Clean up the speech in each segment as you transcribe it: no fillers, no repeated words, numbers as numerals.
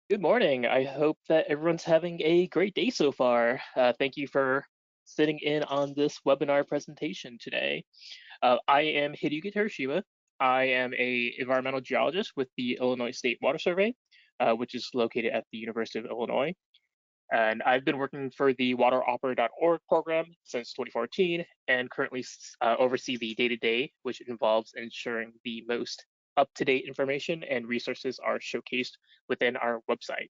Good morning. I hope that everyone's having a great day so far. Thank you for sitting in on this webinar presentation today. I am Hideyuki Terashima. I am a environmental geologist with the Illinois State Water Survey, which is located at the University of Illinois. And I've been working for the wateropera.org program since 2014 and currently oversee the day-to-day, which involves ensuring the most up-to-date information and resources are showcased within our website.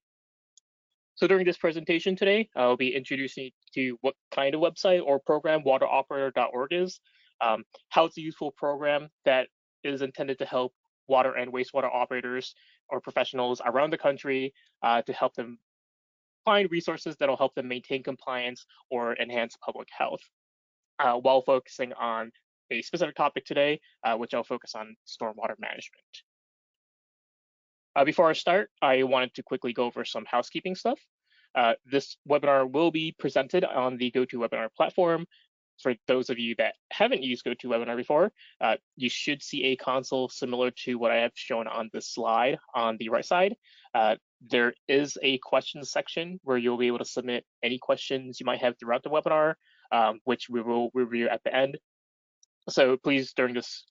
So during this presentation today, I'll be introducing you to what kind of website or program wateroperator.org is, how it's a useful program that is intended to help water and wastewater operators or professionals around the country to help them find resources that'll help them maintain compliance or enhance public health, while focusing on a specific topic today, which I'll focus on stormwater management. Before I start, I wanted to quickly go over some housekeeping stuff. This webinar will be presented on the GoToWebinar platform. For those of you that haven't used GoToWebinar before, you should see a console similar to what I have shown on this slide on the right side. There is a questions section where you'll be able to submit any questions you might have throughout the webinar, which we will review at the end. So please, during this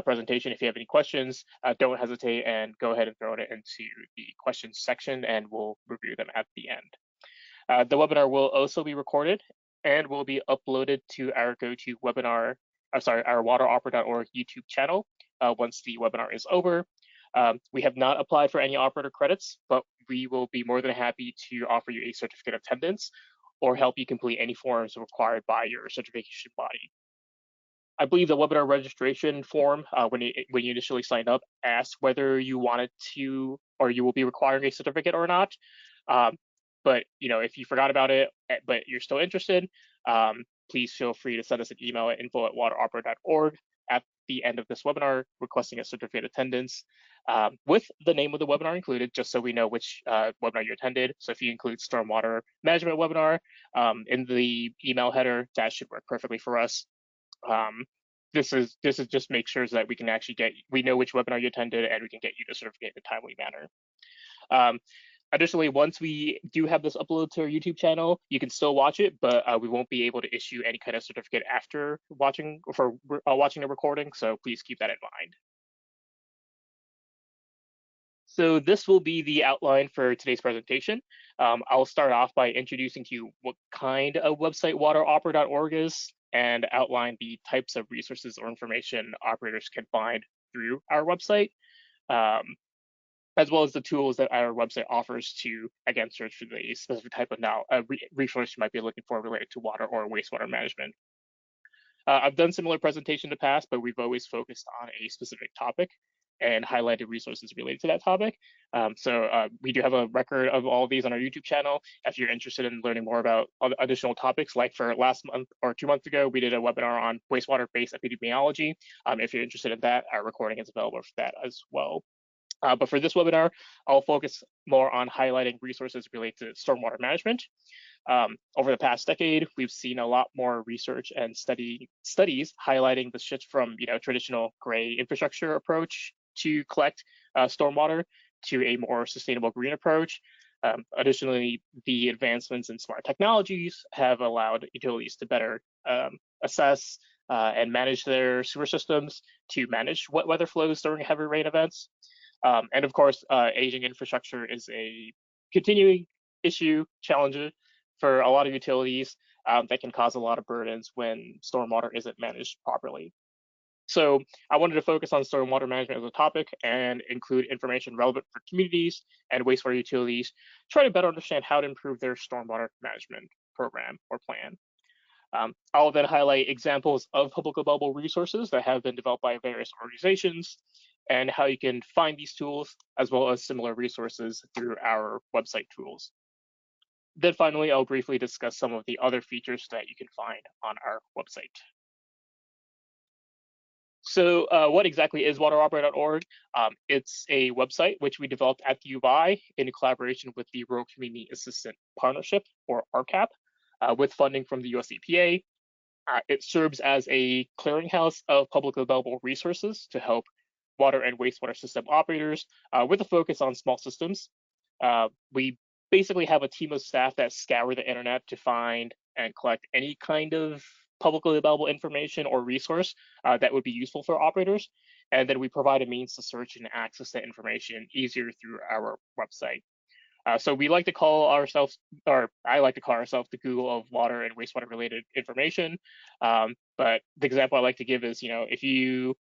presentation, if you have any questions, don't hesitate and go ahead and throw it into the questions section and we'll review them at the end. The webinar will also be recorded and will be uploaded to our our wateropera.org YouTube channel once the webinar is over. We have not applied for any operator credits, but we will be more than happy to offer you a certificate of attendance or help you complete any forms required by your certification body. I believe the webinar registration form, when you initially signed up, asked whether you wanted to or you will be requiring a certificate or not. But if you forgot about it, but you're still interested, please feel free to send us an email at info@wateropera.org at the end of this webinar requesting a certificate attendance with the name of the webinar included, just so we know which webinar you attended. So if you include stormwater management webinar in the email header, that should work perfectly for us. This is just make sure that we can actually we know which webinar you attended and we can get you the certificate in a timely manner. Additionally, once we do have this uploaded to our YouTube channel, you can still watch it, but we won't be able to issue any kind of certificate after watching watching the recording. So please keep that in mind. So this will be the outline for today's presentation. I'll start off by introducing to you what kind of website wateropera.org is and outline the types of resources or information operators can find through our website, as well as the tools that our website offers to, again, search for the specific type of resource you might be looking for related to water or wastewater management. I've done similar presentations in the past, but we've always focused on a specific topic and highlighted resources related to that topic. So we do have a record of all of these on our YouTube channel. If you're interested in learning more about additional topics, like for last month or 2 months ago, we did a webinar on wastewater-based epidemiology. If you're interested in that, our recording is available for that as well. But for this webinar, I'll focus more on highlighting resources related to stormwater management. Over the past decade, we've seen a lot more research and studies highlighting the shift from traditional gray infrastructure approach to collect stormwater to a more sustainable green approach. Additionally, the advancements in smart technologies have allowed utilities to better assess and manage their sewer systems to manage wet weather flows during heavy rain events. And of course, aging infrastructure is a continuing challenge for a lot of utilities that can cause a lot of burdens when stormwater isn't managed properly. So I wanted to focus on stormwater management as a topic and include information relevant for communities and wastewater utilities, try to better understand how to improve their stormwater management program or plan. I'll then highlight examples of public available resources that have been developed by various organizations and how you can find these tools as well as similar resources through our website tools. Then finally, I'll briefly discuss some of the other features that you can find on our website. So what exactly is wateropera.org? It's a website which we developed at the UI in collaboration with the Rural Community Assistance Partnership, or RCAP, with funding from the US EPA. It serves as a clearinghouse of publicly available resources to help water and wastewater system operators with a focus on small systems. We basically have a team of staff that scour the internet to find and collect any kind of publicly available information or resource that would be useful for operators. And then we provide a means to search and access that information easier through our website. So we like to call ourselves, or I like to call ourselves the Google of water and wastewater related information. But the example I like to give is, if you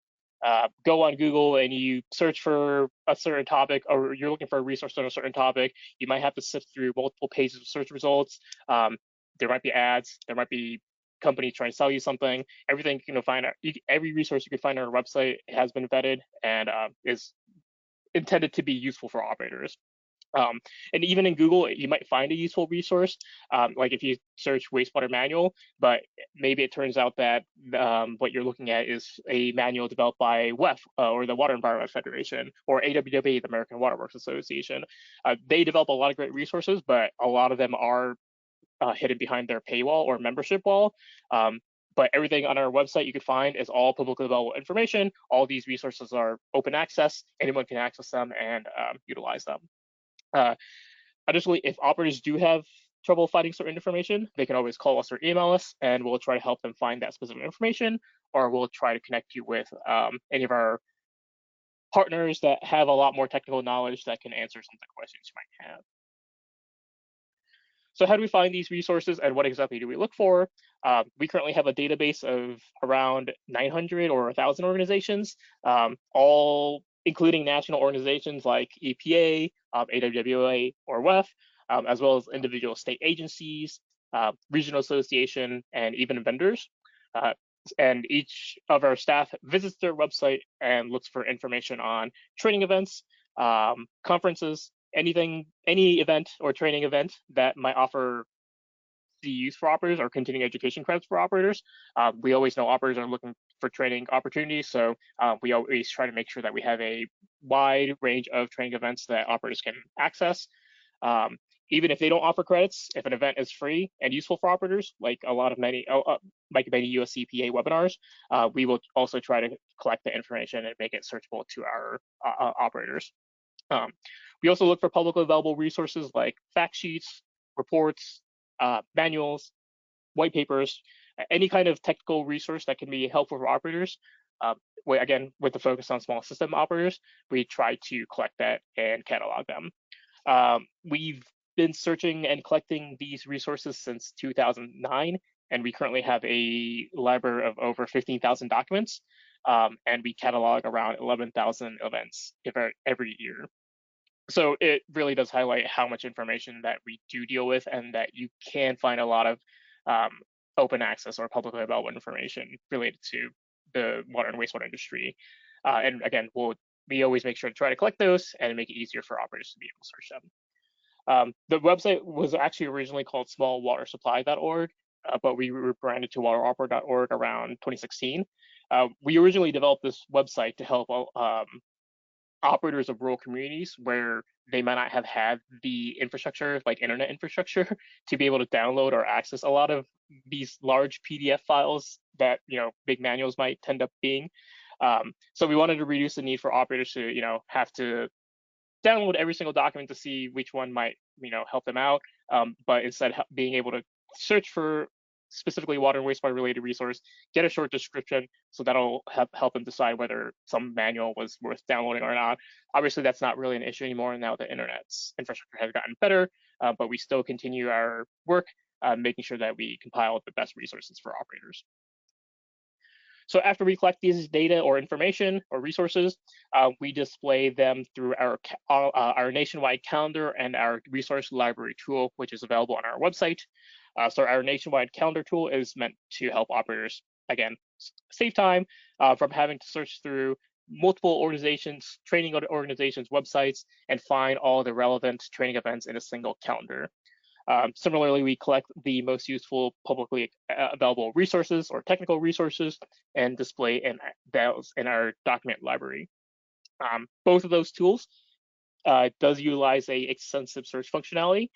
go on Google and you search for a certain topic, or you're looking for a resource on a certain topic, you might have to sift through multiple pages of search results. There might be ads, there might be companies trying to sell you something. Everything every resource you can find on our website has been vetted and is intended to be useful for operators. And even in Google, you might find a useful resource, like if you search wastewater manual, but maybe it turns out that what you're looking at is a manual developed by WEF, or the Water Environment Federation, or AWWA, the American Water Works Association. They develop a lot of great resources, but a lot of them are hidden behind their paywall or membership wall. But everything on our website you can find is all publicly available information. All these resources are open access. Anyone can access them and utilize them. Uh, Additionally, if operators do have trouble finding certain information, they can always call us or email us, and we'll try to help them find that specific information, or we'll try to connect you with any of our partners that have a lot more technical knowledge that can answer some of the questions you might have. So how do we find these resources, and what exactly do we look for? We currently have a database of around 900 or 1,000 organizations, all including national organizations like EPA, AWWA, or WEF, as well as individual state agencies, regional association, and even vendors. Uh, and each of our staff visits their website and looks for information on training events, conferences, any event or training event that might offer the use for operators or continuing education credits for operators. We always know operators are looking for training opportunities, so we always try to make sure that we have a wide range of training events that operators can access. Even if they don't offer credits, if an event is free and useful for operators, like many US EPA webinars, we will also try to collect the information and make it searchable to our operators. We also look for publicly available resources like fact sheets, reports, manuals, white papers, any kind of technical resource that can be helpful for operators. Again, with the focus on small system operators, we try to collect that and catalog them. We've been searching and collecting these resources since 2009, and we currently have a library of over 15,000 documents, and we catalog around 11,000 events every year. So it really does highlight how much information that we do deal with, and that you can find a lot of open access or publicly available information related to the water and wastewater industry. And again, we always make sure to try to collect those and make it easier for operators to be able to search them. The website was actually originally called smallwatersupply.org, but we rebranded to wateropera.org around 2016. We originally developed this website to help operators of rural communities where they might not have had the infrastructure, like internet infrastructure, to be able to download or access a lot of these large PDF files that big manuals might tend up being. So we wanted to reduce the need for operators to have to download every single document to see which one might help them out, but instead being able to search for specifically water and wastewater related resource, get a short description, so that'll help them decide whether some manual was worth downloading or not. Obviously, that's not really an issue anymore now the internet's infrastructure has gotten better, but we still continue our work making sure that we compile the best resources for operators. So after we collect these data or information or resources, we display them through our nationwide calendar and our resource library tool, which is available on our website. So our nationwide calendar tool is meant to help operators, again, save time from having to search through multiple organizations, training organizations' websites, and find all the relevant training events in a single calendar. Similarly, we collect the most useful publicly available resources or technical resources and display those in our document library. Both of those tools does utilize a extensive search functionality,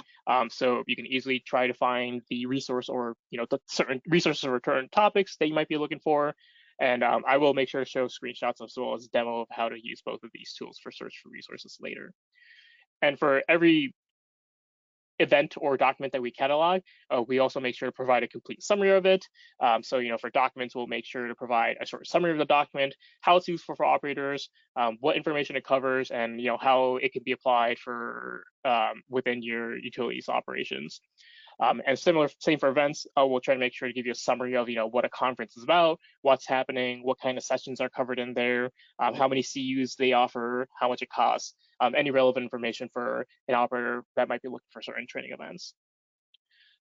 so you can easily try to find the resource or the certain resources or current topics that you might be looking for. And I will make sure to show screenshots as well as a demo of how to use both of these tools for search for resources later. And for every event or document that we catalog, we also make sure to provide a complete summary of it. So, for documents, we'll make sure to provide a short summary of the document, how it's useful for operators, what information it covers, and how it can be applied for within your utilities operations. And same for events. We'll try to make sure to give you a summary of what a conference is about, what's happening, what kind of sessions are covered in there, how many CUs they offer, how much it costs, any relevant information for an operator that might be looking for certain training events.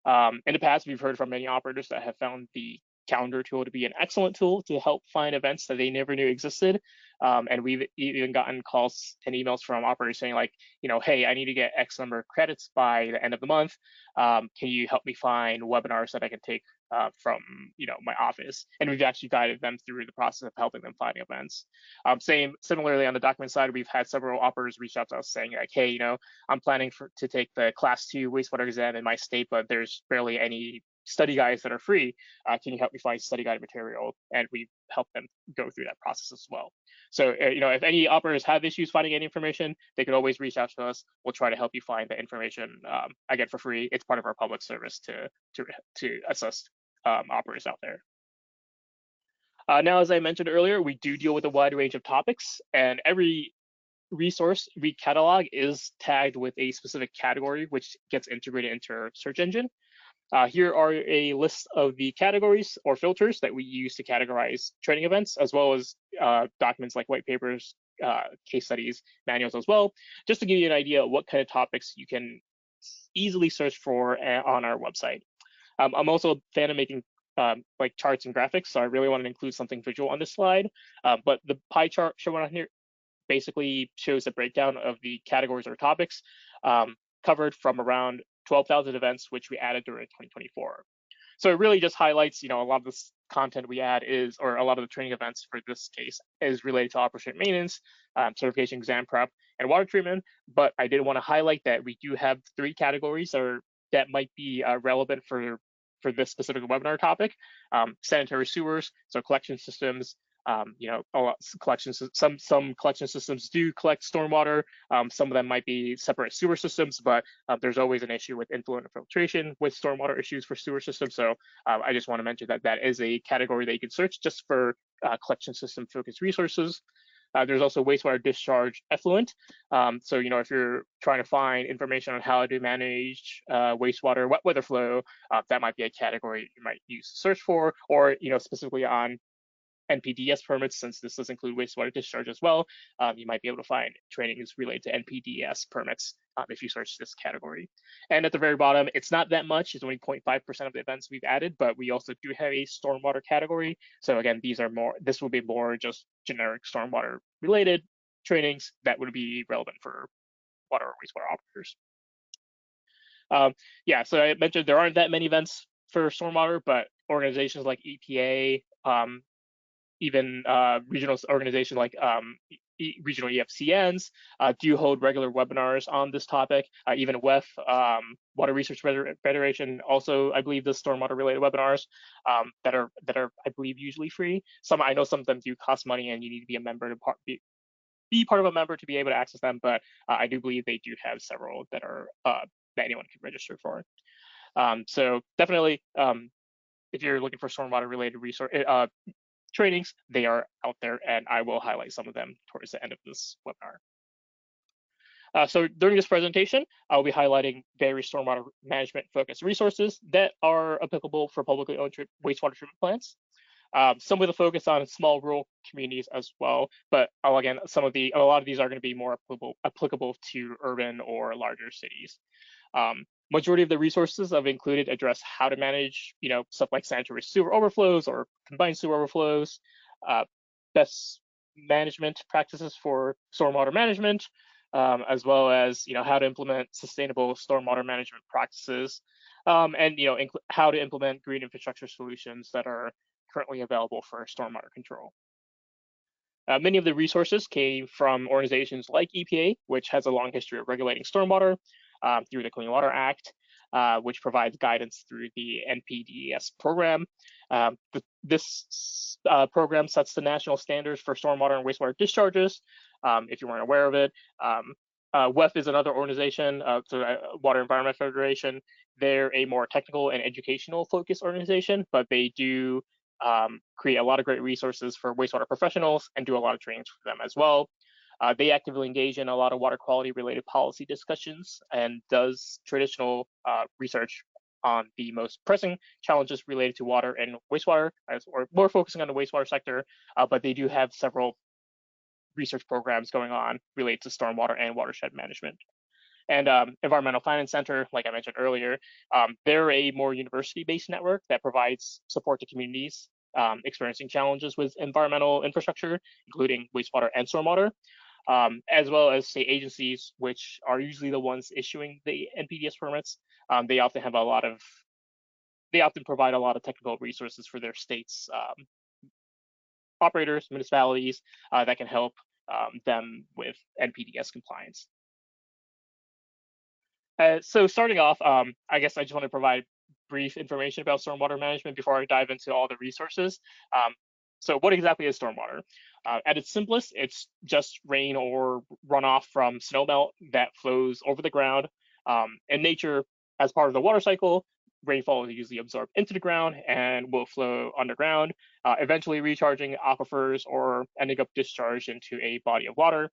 In the past, we've heard from many operators that have found the calendar tool to be an excellent tool to help find events that they never knew existed. And we've even gotten calls and emails from operators saying like, hey, I need to get X number of credits by the end of the month. Can you help me find webinars that I can take from my office? And we've actually guided them through the process of helping them find events. Similarly on the document side, we've had several operators reach out to us saying like, hey, I'm planning to take the class 2 wastewater exam in my state, but there's barely any study guides that are free. Can you help me find study guide material? And we help them go through that process as well. So, if any operators have issues finding any information, they could always reach out to us. We'll try to help you find the information again for free. It's part of our public service to assist operators out there. Now, as I mentioned earlier, we do deal with a wide range of topics, and every resource we catalog is tagged with a specific category, which gets integrated into our search engine. Here are a list of the categories or filters that we use to categorize training events, as well as documents like white papers, case studies, manuals as well, just to give you an idea of what kind of topics you can easily search for on our website. I'm also a fan of making like charts and graphics, so I really want to include something visual on this slide. But the pie chart shown on here basically shows a breakdown of the categories or topics covered from around 12,000 events, which we added during 2024. So it really just highlights, a lot of this content we add or a lot of the training events for this case is related to operation maintenance, certification exam prep, and water treatment. But I did want to highlight that we do have 3 categories that might be relevant for this specific webinar topic: sanitary sewers, so collection systems. Some collection systems do collect stormwater. Some of them might be separate sewer systems, but there's always an issue with influent filtration with stormwater issues for sewer systems. So I just want to mention that is a category that you can search just for collection system focused resources. There's also wastewater discharge effluent. So, if you're trying to find information on how to manage wastewater wet weather flow, that might be a category you might use to search for, or, specifically on NPDES permits, since this does include wastewater discharge as well. You might be able to find trainings related to NPDES permits if you search this category. And at the very bottom, it's not that much. It's only 0.5% of the events we've added, but we also do have a stormwater category. So again, this will be more just generic stormwater related trainings that would be relevant for water or wastewater operators. So I mentioned there aren't that many events for stormwater, but organizations like EPA, even regional organizations like regional EFCNs do hold regular webinars on this topic. Even WEF, Water Research Federation, also I believe does stormwater related webinars that are I believe usually free. I know some of them do cost money, and you need to be a member to be part of a member to be able to access them. But I do believe they do have several that are that anyone can register for. So definitely, if you're looking for stormwater related resource trainings, they are out there, and I will highlight some of them towards the end of this webinar. So during this presentation, I'll be highlighting various stormwater management focused resources that are applicable for publicly owned wastewater treatment plants. Some with a focus on small rural communities as well, but a lot of these are going to be more applicable to urban or larger cities. Majority of the resources I've included address how to manage, stuff like sanitary sewer overflows or combined sewer overflows, best management practices for stormwater management, as well as, how to implement sustainable stormwater management practices, and, how to implement green infrastructure solutions that are currently available for stormwater control. Many of the resources came from organizations like EPA, which has a long history of regulating stormwater through the Clean Water Act, which provides guidance through the NPDES program. This program sets the national standards for stormwater and wastewater discharges. If you weren't aware of it, WEF is another organization, Water Environment Federation. They're a more technical and educational focused organization, but they do create a lot of great resources for wastewater professionals and do a lot of trainings for them as well. They actively engage in a lot of water quality related policy discussions and does traditional research on the most pressing challenges related to water and wastewater, or more focusing on the wastewater sector, but they do have several research programs going on related to stormwater and watershed management. And Environmental Finance Center, like I mentioned earlier, they're a more university-based network that provides support to communities experiencing challenges with environmental infrastructure, including wastewater and stormwater, as well as state agencies, which are usually the ones issuing the NPDES permits. They often provide a lot of technical resources for their states operators, municipalities that can help them with NPDES compliance. So starting off, I guess I just want to provide brief information about stormwater management before I dive into all the resources. So what exactly is stormwater? At its simplest, it's just rain or runoff from snowmelt that flows over the ground. In nature, as part of the water cycle, rainfall is usually absorbed into the ground and will flow underground, eventually recharging aquifers or ending up discharged into a body of water.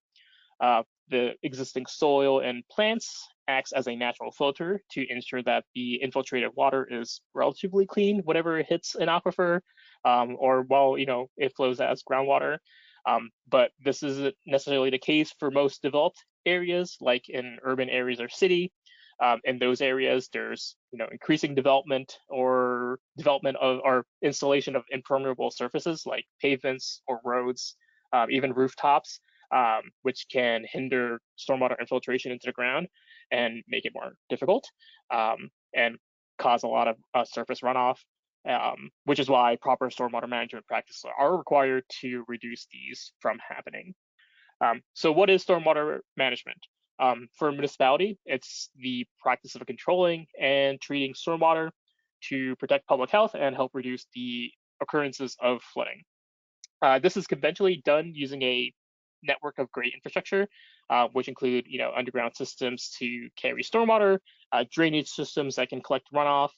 The existing soil and plants acts as a natural filter to ensure that the infiltrated water is relatively clean whenever it hits an aquifer, or while it flows as groundwater. But this isn't necessarily the case for most developed areas, like in urban areas or city. In those areas, there's increasing development or installation of impermeable surfaces like pavements or roads, even rooftops, which can hinder stormwater infiltration into the ground and make it more difficult, and cause a lot of surface runoff, which is why proper stormwater management practices are required to reduce these from happening. So what is stormwater management? For a municipality, it's the practice of controlling and treating stormwater to protect public health and help reduce the occurrences of flooding. This is conventionally done using a network of great infrastructure, which include underground systems to carry stormwater, drainage systems that can collect runoff,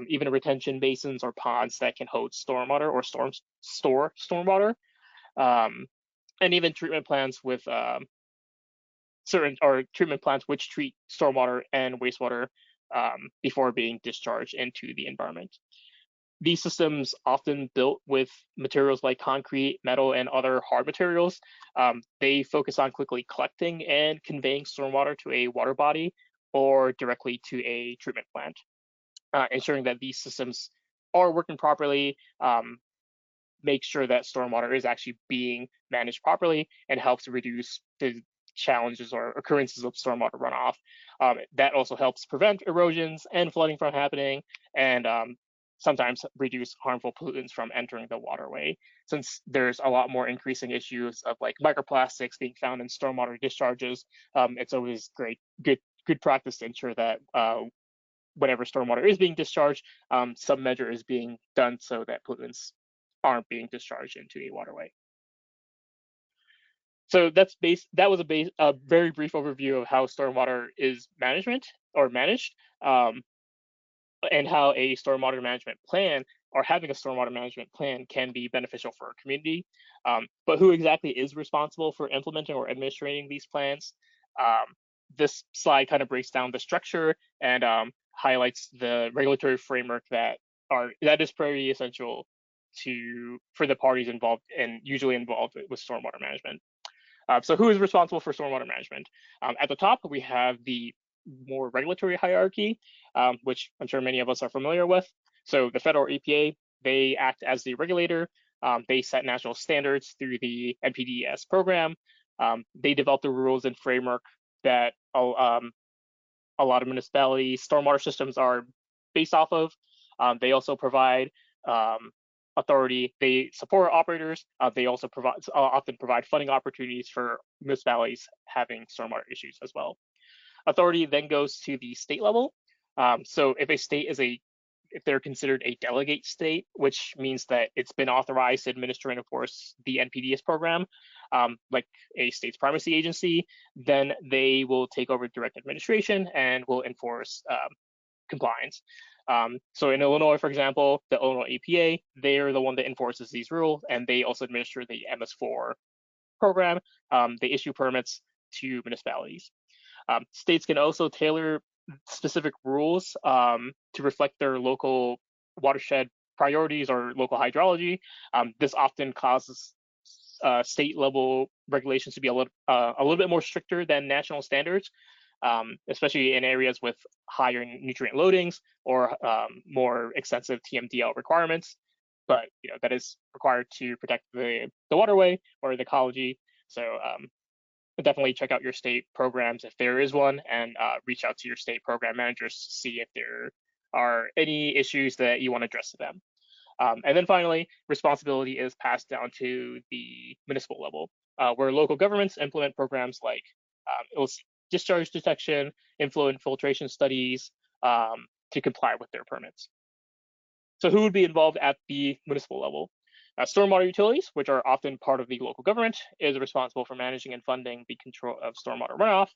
even retention basins or ponds that can hold stormwater or store stormwater, and even treatment plants with treatment plants which treat stormwater and wastewater before being discharged into the environment. These systems, often built with materials like concrete, metal, and other hard materials, they focus on quickly collecting and conveying stormwater to a water body or directly to a treatment plant, ensuring that these systems are working properly, make sure that stormwater is actually being managed properly, and helps reduce the challenges or occurrences of stormwater runoff. That also helps prevent erosions and flooding from happening, and sometimes reduce harmful pollutants from entering the waterway. Since there's a lot more increasing issues of like microplastics being found in stormwater discharges, it's always good practice to ensure that whenever stormwater is being discharged, some measure is being done so that pollutants aren't being discharged into a waterway. So that was a very brief overview of how stormwater is managed, and how a stormwater management plan or having a stormwater management plan can be beneficial for a community. But who exactly is responsible for implementing or administrating these plans? This slide kind of breaks down the structure and highlights the regulatory framework that is pretty essential for the parties involved and usually involved with stormwater management. So who is responsible for stormwater management? At the top, we have the more regulatory hierarchy, which I'm sure many of us are familiar with. So the federal EPA, they act as the regulator. They set national standards through the NPDES program. They develop the rules and framework that a lot of municipalities' stormwater systems are based off of. They also provide authority. They support operators. They also often provide funding opportunities for municipalities having stormwater issues as well. Authority then goes to the state level. So if a state is if they're considered a delegate state, which means that it's been authorized to administer and enforce the NPDES program, like a state's primacy agency, then they will take over direct administration and will enforce compliance. So in Illinois, for example, the Illinois EPA, they're the one that enforces these rules, and they also administer the MS4 program. They issue permits to municipalities. States can also tailor specific rules to reflect their local watershed priorities or local hydrology. This often causes state level regulations to be a little bit more stricter than national standards, especially in areas with higher nutrient loadings or more extensive TMDL requirements. But that is required to protect the waterway or the ecology. So definitely check out your state programs if there is one, and reach out to your state program managers to see if there are any issues that you want to address to them. And then finally, responsibility is passed down to the municipal level, where local governments implement programs like illicit discharge detection, inflow infiltration studies to comply with their permits. So who would be involved at the municipal level? Stormwater utilities, which are often part of the local government, is responsible for managing and funding the control of stormwater runoff.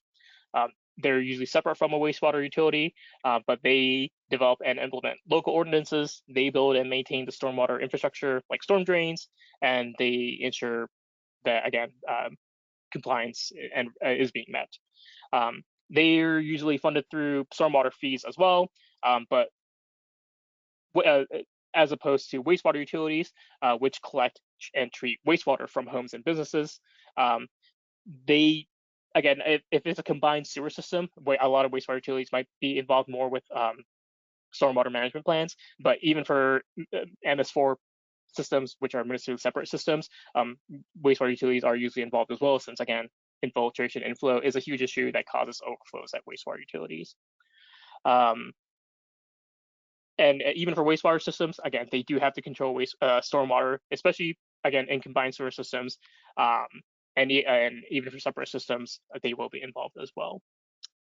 They're usually separate from a wastewater utility, but they develop and implement local ordinances. They build and maintain the stormwater infrastructure like storm drains, and they ensure that, again, compliance and is being met. They're usually funded through stormwater fees as well, but as opposed to wastewater utilities, which collect and treat wastewater from homes and businesses. They, again, if it's a combined sewer system, a lot of wastewater utilities might be involved more with stormwater management plans. But even for MS4 systems, which are administratively separate systems, wastewater utilities are usually involved as well, since, again, infiltration inflow is a huge issue that causes overflows at wastewater utilities. And even for wastewater systems, again, they do have to control stormwater, especially, again, in combined sewer systems. And even for separate systems, they will be involved as well.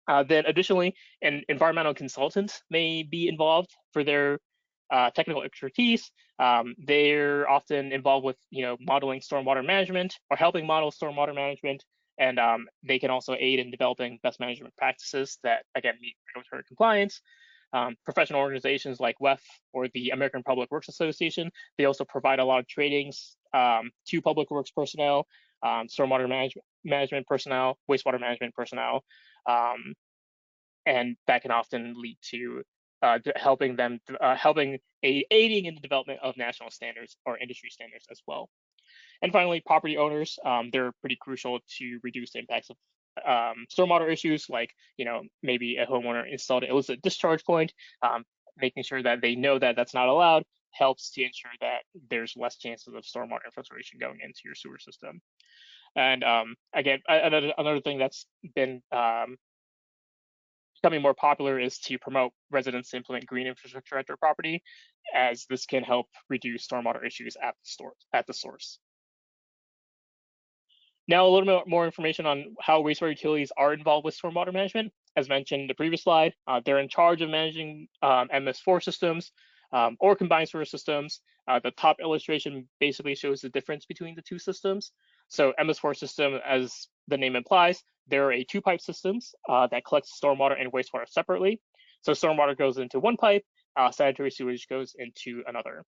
Then additionally, environmental consultants may be involved for their technical expertise. They're often involved with modeling stormwater management or helping model stormwater management. And they can also aid in developing best management practices that, again, meet regulatory compliance. Professional organizations like WEF or the American Public Works Association, they also provide a lot of trainings to public works personnel, stormwater management personnel, wastewater management personnel, and that can often lead to aiding in the development of national standards or industry standards as well. And finally, property owners, they're pretty crucial to reduce the impacts of stormwater issues, like maybe a homeowner installed an illicit discharge point. Making sure that they know that that's not allowed helps to ensure that there's less chances of stormwater infiltration going into your sewer system. And again, another thing that's been becoming more popular is to promote residents to implement green infrastructure at their property, as this can help reduce stormwater issues at the source. Now, a little bit more information on how wastewater utilities are involved with stormwater management. As mentioned in the previous slide, they're in charge of managing MS4 systems or combined sewer systems. The top illustration basically shows the difference between the two systems. So MS4 system, as the name implies, there are two-pipe systems that collect stormwater and wastewater separately. So stormwater goes into one pipe, sanitary sewage goes into another.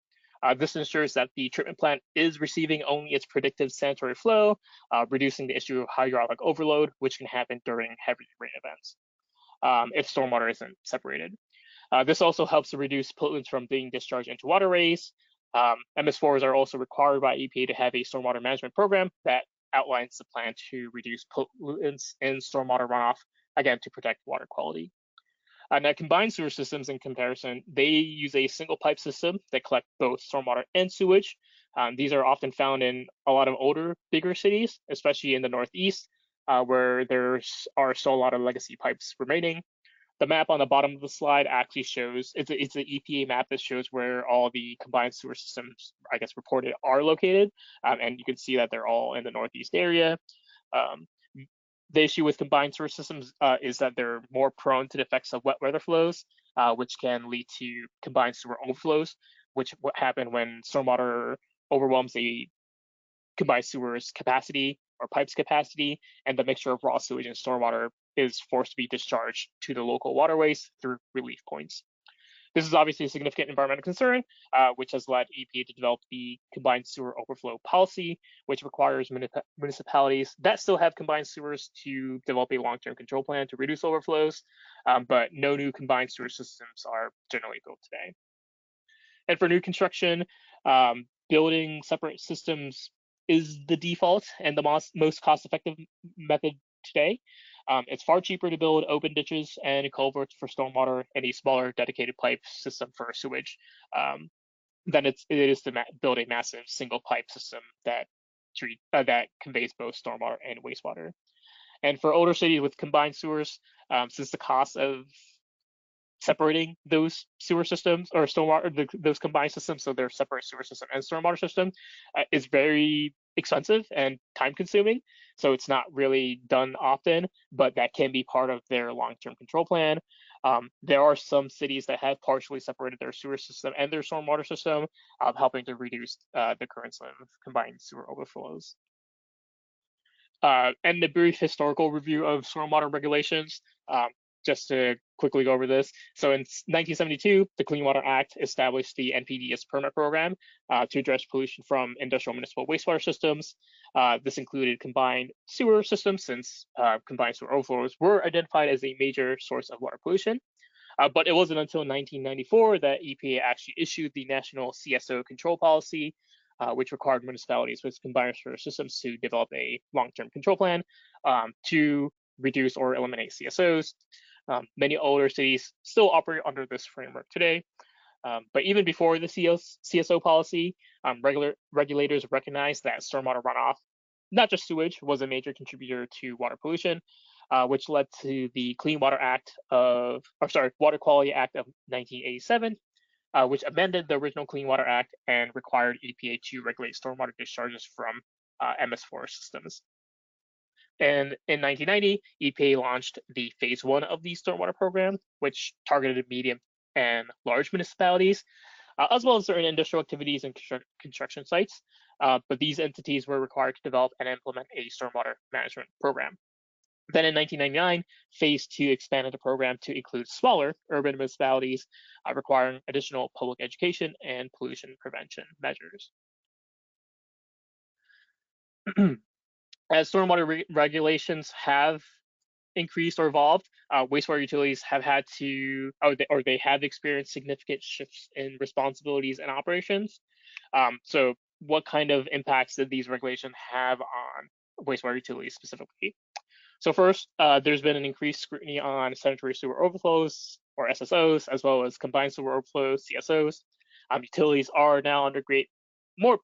This ensures that the treatment plant is receiving only its predicted sanitary flow, reducing the issue of hydraulic overload, which can happen during heavy rain events if stormwater isn't separated. This also helps to reduce pollutants from being discharged into waterways. MS4s are also required by EPA to have a stormwater management program that outlines the plan to reduce pollutants in stormwater runoff, again, to protect water quality. Now, combined sewer systems, in comparison, they use a single pipe system that collect both stormwater and sewage. These are often found in a lot of older, bigger cities, especially in the Northeast, where there are still a lot of legacy pipes remaining. The map on the bottom of the slide actually shows, it's an EPA map that shows where all the combined sewer systems, I guess, reported are located. And you can see that they're all in the Northeast area. The issue with combined sewer systems is that they're more prone to the effects of wet weather flows. which can lead to combined sewer overflows, which what happen when stormwater overwhelms a combined sewer's capacity or pipes capacity, and the mixture of raw sewage and stormwater is forced to be discharged to the local waterways through relief points. This is obviously a significant environmental concern, which has led EPA to develop the combined sewer overflow policy, which requires municipalities that still have combined sewers to develop a long-term control plan to reduce overflows, but no new combined sewer systems are generally built today. And for new construction, building separate systems is the default and the most cost-effective method today. It's far cheaper to build open ditches and culverts for stormwater and a smaller dedicated pipe system for sewage than it is to build a massive single pipe system that conveys both stormwater and wastewater. And for older cities with combined sewers, since the cost of separating those sewer systems or stormwater, those combined systems, so their separate sewer system and stormwater system, is very expensive and time consuming. So it's not really done often, but that can be part of their long-term control plan. There are some cities that have partially separated their sewer system and their stormwater system, helping to reduce the occurrence of combined sewer overflows. And a brief historical review of stormwater regulations, just to quickly go over this. So in 1972, the Clean Water Act established the NPDES permit program to address pollution from industrial municipal wastewater systems. This included combined sewer systems, since combined sewer overflows were identified as a major source of water pollution. But it wasn't until 1994 that EPA actually issued the National CSO Control Policy, which required municipalities with combined sewer systems to develop a long-term control plan to reduce or eliminate CSOs. Many older cities still operate under this framework today. But even before the CSO policy, regulators recognized that stormwater runoff, not just sewage, was a major contributor to water pollution, which led to the Water Quality Act of 1987, which amended the original Clean Water Act and required EPA to regulate stormwater discharges from MS4 systems. And in 1990, EPA launched the phase 1 of the stormwater program, which targeted medium and large municipalities, as well as certain industrial activities and construction sites. But these entities were required to develop and implement a stormwater management program. Then in 1999, phase 2 expanded the program to include smaller urban municipalities, requiring additional public education and pollution prevention measures. As stormwater regulations have increased or evolved, wastewater utilities have had to, or they have experienced significant shifts in responsibilities and operations. So what kind of impacts did these regulations have on wastewater utilities specifically? So first, there's been an increased scrutiny on sanitary sewer overflows, or SSOs, as well as combined sewer overflows, CSOs. Utilities are now under more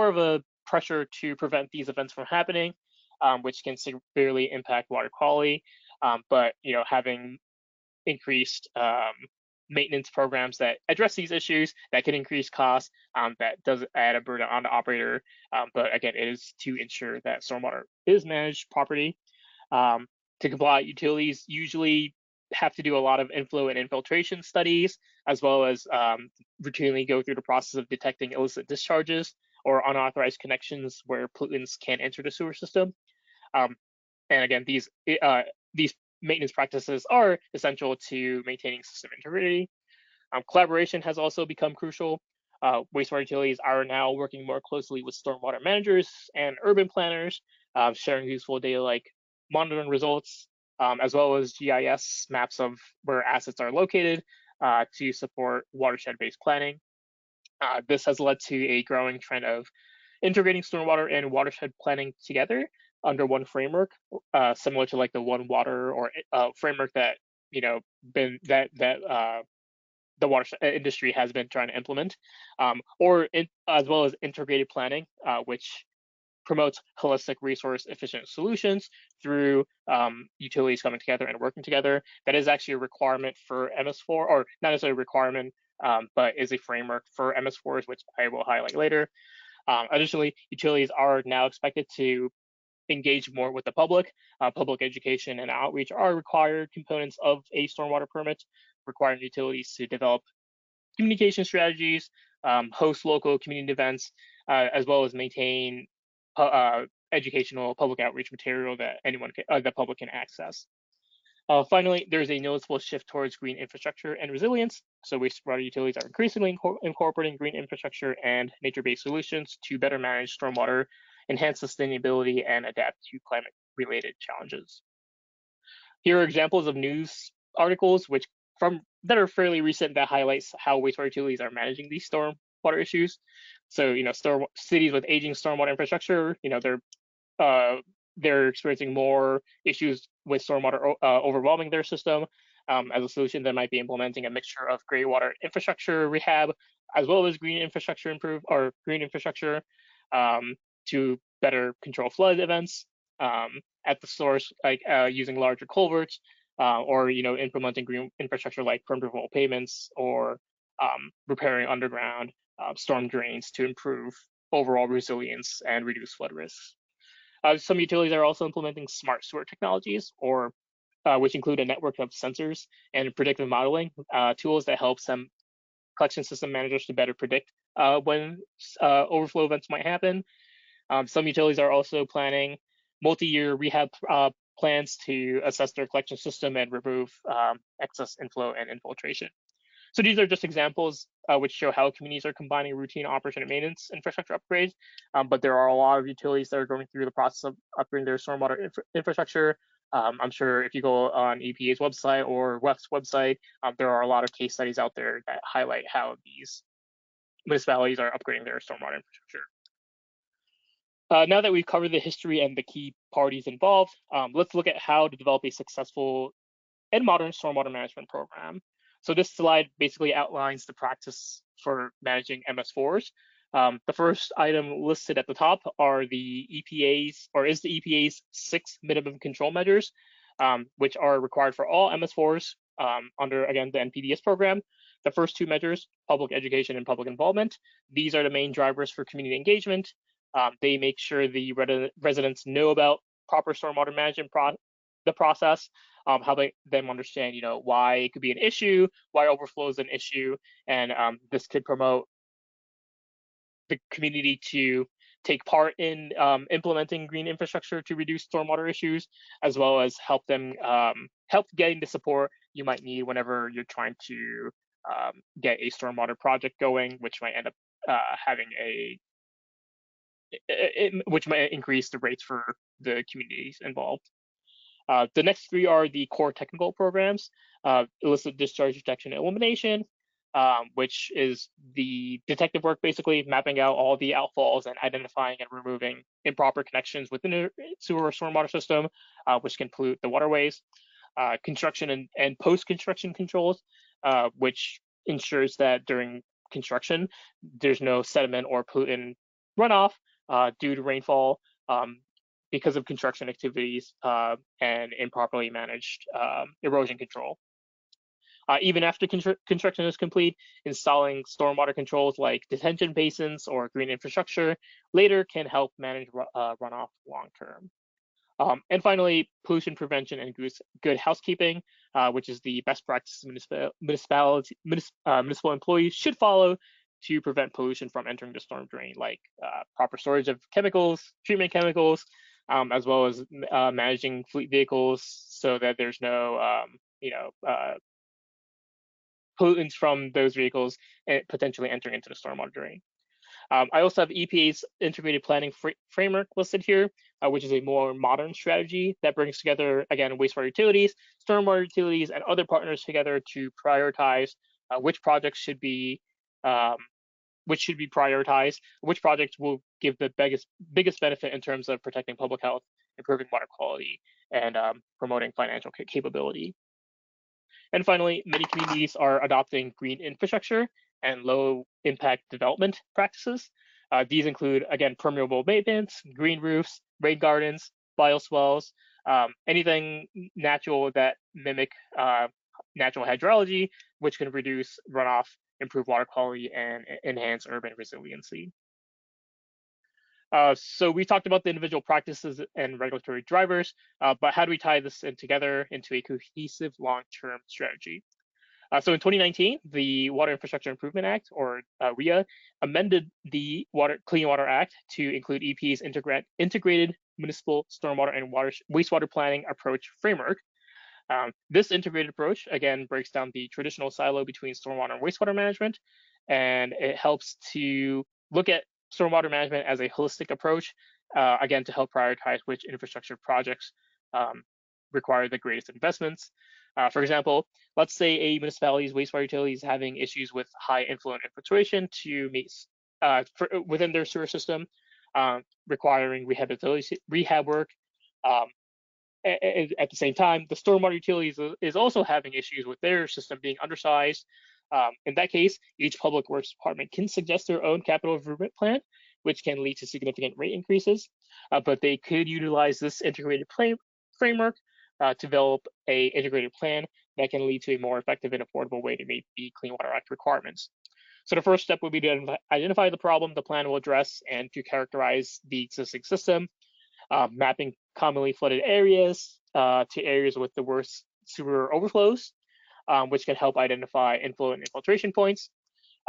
of a pressure to prevent these events from happening, which can severely impact water quality. But having increased maintenance programs that address these issues, that can increase costs, that does add a burden on the operator. But again, it is to ensure that stormwater is managed properly. To comply, utilities usually have to do a lot of inflow and infiltration studies, as well as routinely go through the process of detecting illicit discharges or unauthorized connections where pollutants can enter the sewer system. And again, these maintenance practices are essential to maintaining system integrity. Collaboration has also become crucial. Wastewater utilities are now working more closely with stormwater managers and urban planners, sharing useful data like monitoring results, as well as GIS maps of where assets are located to support watershed-based planning. This has led to a growing trend of integrating stormwater and watershed planning together under one framework, similar to like the One Water or framework that the water industry has been trying to implement, as well as integrated planning, which promotes holistic resource efficient solutions through utilities coming together and working together. That is actually a requirement for MS4, or not necessarily a requirement, but is a framework for MS4s, which I will highlight later. Additionally, utilities are now expected to engage more with the public. Public education and outreach are required components of a stormwater permit. requiring utilities to develop communication strategies, host local community events, as well as maintain educational public outreach material that the public can access. Finally, there's a noticeable shift towards green infrastructure and resilience. So wastewater utilities are increasingly incorporating green infrastructure and nature-based solutions to better manage stormwater, enhance sustainability, and adapt to climate-related challenges. Here are examples of news articles that are fairly recent that highlights how wastewater utilities are managing these stormwater issues. So, cities with aging stormwater infrastructure, they're experiencing more issues with stormwater overwhelming their system. As a solution, they might be implementing a mixture of gray water infrastructure rehab as well as green infrastructure to better control flood events at the source, like using larger culverts or implementing green infrastructure like permeable pavements or repairing underground storm drains to improve overall resilience and reduce flood risks. Some utilities are also implementing smart sewer technologies, which include a network of sensors and predictive modeling tools that help some collection system managers to better predict when overflow events might happen. Some utilities are also planning multi-year rehab plans to assess their collection system and remove excess inflow and infiltration. So these are just examples which show how communities are combining routine operation and maintenance infrastructure upgrades, but there are a lot of utilities that are going through the process of upgrading their stormwater infrastructure. I'm sure if you go on EPA's website or WEF's website, there are a lot of case studies out there that highlight how these municipalities are upgrading their stormwater infrastructure. Now that we've covered the history and the key parties involved, let's look at how to develop a successful and modern stormwater management program. So this slide basically outlines the practice for managing MS4s. The first item listed at the top are the EPA's 6 minimum control measures, which are required for all MS4s under, again, the NPDES program. The first 2 measures, public education and public involvement, these are the main drivers for community engagement. They make sure the residents know about proper stormwater management the process, helping them understand, why it could be an issue, why overflow is an issue, and this could promote the community to take part in implementing green infrastructure to reduce stormwater issues, as well as help getting the support you might need whenever you're trying to get a stormwater project going, which might end up which might increase the rates for the communities involved. The next 3 are the core technical programs, illicit discharge detection and elimination, which is the detective work, basically mapping out all the outfalls and identifying and removing improper connections within a sewer or stormwater system, which can pollute the waterways. Construction and post-construction controls, which ensures that during construction, there's no sediment or pollutant runoff due to rainfall, because of construction activities and improperly managed erosion control. Even after construction is complete, installing stormwater controls like detention basins or green infrastructure later can help manage runoff long term. And finally, pollution prevention and good housekeeping, which is the best practice municipal employees should follow to prevent pollution from entering the storm drain, like proper storage of chemicals, treatment chemicals, as well as managing fleet vehicles so that there's no pollutants from those vehicles potentially entering into the stormwater drain. I also have EPA's integrated planning framework listed here, which is a more modern strategy that brings together, again, wastewater utilities, stormwater utilities, and other partners together to prioritize which projects should be prioritized, which projects will give the biggest benefit in terms of protecting public health, improving water quality, and promoting financial capability. And finally, many communities are adopting green infrastructure and low impact development practices. These include, again, permeable pavements, green roofs, rain gardens, bioswales, anything natural that mimic natural hydrology, which can reduce runoff, improve water quality, and enhance urban resiliency. So we talked about the individual practices and regulatory drivers, but how do we tie this in together into a cohesive long-term strategy? So in 2019, the Water Infrastructure Improvement Act, or RIA, amended the Clean Water Act to include EP's integrated municipal stormwater and wastewater planning approach framework. This integrated approach, again, breaks down the traditional silo between stormwater and wastewater management, and it helps to look at stormwater management as a holistic approach, again, to help prioritize which infrastructure projects require the greatest investments. For example, let's say a municipality's wastewater utility is having issues with high influent infiltration to meet within their sewer system, requiring rehab work. Um, at the same time, the stormwater utilities is also having issues with their system being undersized. In that case, each public works department can suggest their own capital improvement plan, which can lead to significant rate increases. But they could utilize this integrated framework to develop a integrated plan that can lead to a more effective and affordable way to meet the Clean Water Act requirements. So the first step would be to identify the problem the plan will address and to characterize the existing system, mapping commonly flooded areas to areas with the worst sewer overflows, which can help identify inflow and infiltration points.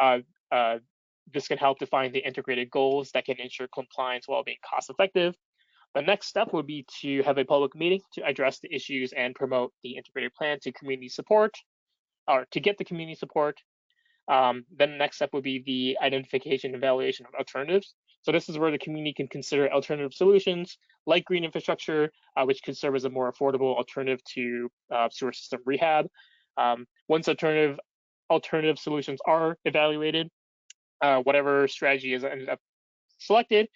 Uh, uh, this can help define the integrated goals that can ensure compliance while being cost effective. The next step would be to have a public meeting to address the issues and promote the integrated plan to community support, or to get the community support. Then the next step would be the identification and evaluation of alternatives. So this is where the community can consider alternative solutions like green infrastructure, which could serve as a more affordable alternative to sewer system rehab. Once alternative solutions are evaluated, whatever strategy is ended up selected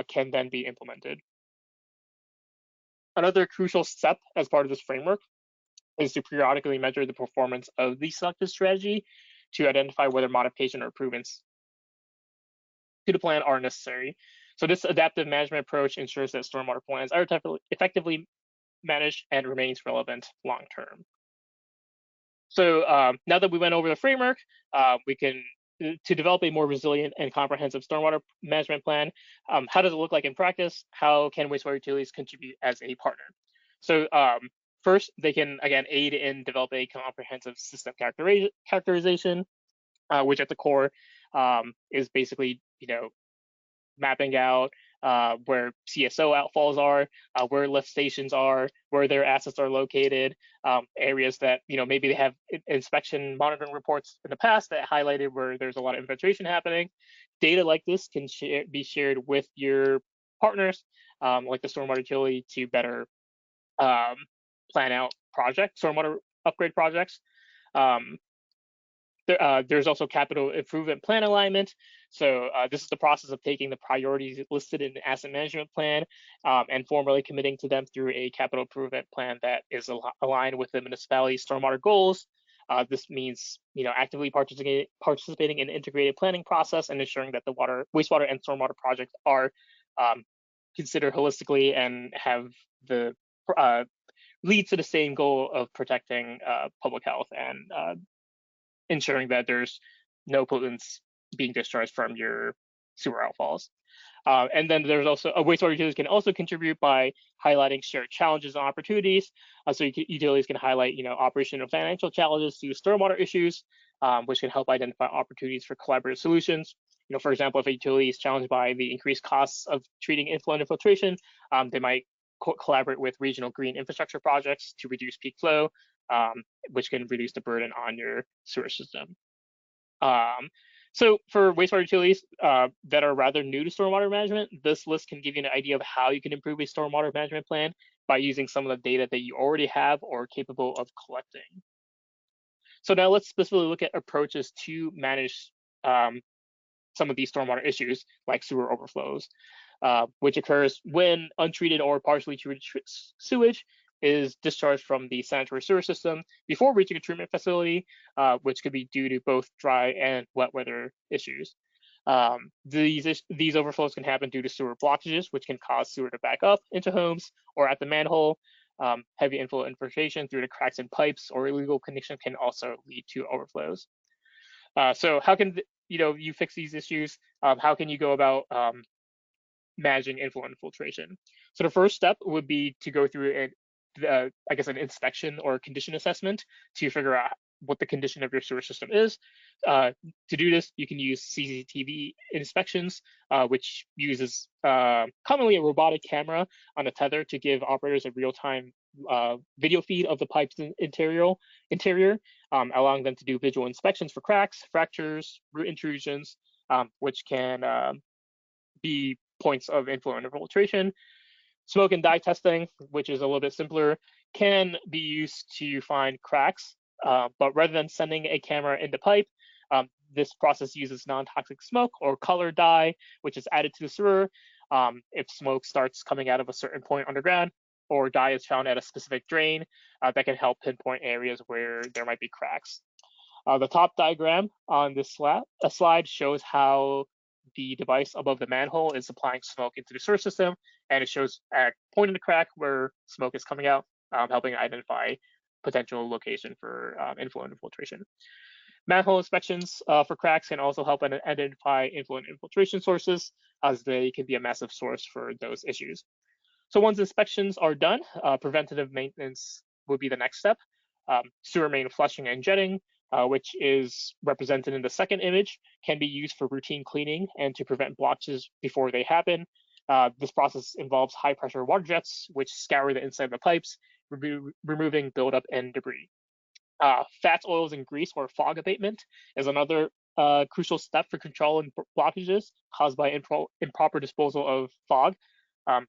can then be implemented. Another crucial step as part of this framework is to periodically measure the performance of the selected strategy to identify whether modification or improvements to the plan are necessary. So this adaptive management approach ensures that stormwater plans are effectively managed and remains relevant long term. So now that we went over the framework, we can to develop a more resilient and comprehensive stormwater management plan. How does it look like in practice? How can wastewater utilities contribute as a partner? So first, they can again aid in developing a comprehensive system characterization, which at the core is basically mapping out where CSO outfalls are, where lift stations are, where their assets are located, areas that maybe they have inspection monitoring reports in the past that highlighted where there's a lot of infiltration happening. Data like this can be shared with your partners, like the stormwater utility, to better plan out stormwater upgrade projects. There's also capital improvement plan alignment. So this is the process of taking the priorities listed in the asset management plan and formally committing to them through a capital improvement plan that is aligned with the municipality's stormwater goals. This means actively participating in the integrated planning process and ensuring that the wastewater and stormwater projects are considered holistically and have the lead to the same goal of protecting public health and ensuring that there's no pollutants being discharged from your sewer outfalls. And then there's also wastewater utilities can also contribute by highlighting shared challenges and opportunities. So utilities can highlight, operational and financial challenges to stormwater issues, which can help identify opportunities for collaborative solutions. For example, if a utility is challenged by the increased costs of treating inflow and infiltration, they might collaborate with regional green infrastructure projects to reduce peak flow, which can reduce the burden on your sewer system. So for wastewater utilities that are rather new to stormwater management, this list can give you an idea of how you can improve a stormwater management plan by using some of the data that you already have or are capable of collecting. So now let's specifically look at approaches to manage some of these stormwater issues like sewer overflows, which occurs when untreated or partially treated sewage is discharged from the sanitary sewer system before reaching a treatment facility, which could be due to both dry and wet weather issues. These overflows can happen due to sewer blockages, which can cause sewer to back up into homes or at the manhole. Heavy inflow infiltration through the cracks in pipes or illegal connection can also lead to overflows. So how can you fix these issues? How can you go about managing inflow infiltration? So the first step would be to go through I guess, an inspection or condition assessment to figure out what the condition of your sewer system is. To do this, you can use CCTV inspections, which uses commonly a robotic camera on a tether to give operators a real-time video feed of the pipe's interior, allowing them to do visual inspections for cracks, fractures, root intrusions, which can be points of inflow infiltration. Smoke and dye testing, which is a little bit simpler, can be used to find cracks, but rather than sending a camera into pipe, this process uses non-toxic smoke or color dye, which is added to the sewer. If smoke starts coming out of a certain point underground, or dye is found at a specific drain, that can help pinpoint areas where there might be cracks. The top diagram on this slide shows how the device above the manhole is supplying smoke into the sewer system, and it shows a point in the crack where smoke is coming out, helping identify potential location for inflow and infiltration. Manhole inspections for cracks can also help identify inflow and infiltration sources, as they can be a massive source for those issues. So once inspections are done, preventative maintenance would be the next step. Sewer main flushing and jetting, which is represented in the second image, can be used for routine cleaning and to prevent blotches before they happen. This process involves high pressure water jets, which scour the inside of the pipes, removing buildup and debris. Fats, oils, and grease, or fog abatement, is another crucial step for controlling blockages caused by improper disposal of fog,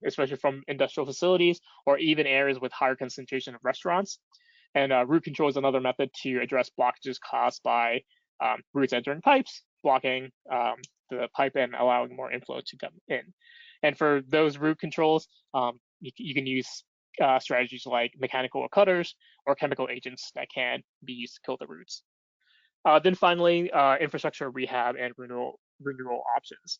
especially from industrial facilities or even areas with higher concentration of restaurants. And root control is another method to address blockages caused by roots entering pipes, blocking the pipe and allowing more inflow to come in. And for those root controls, you can use strategies like mechanical cutters or chemical agents that can be used to kill the roots. Then finally, infrastructure rehab and renewal options.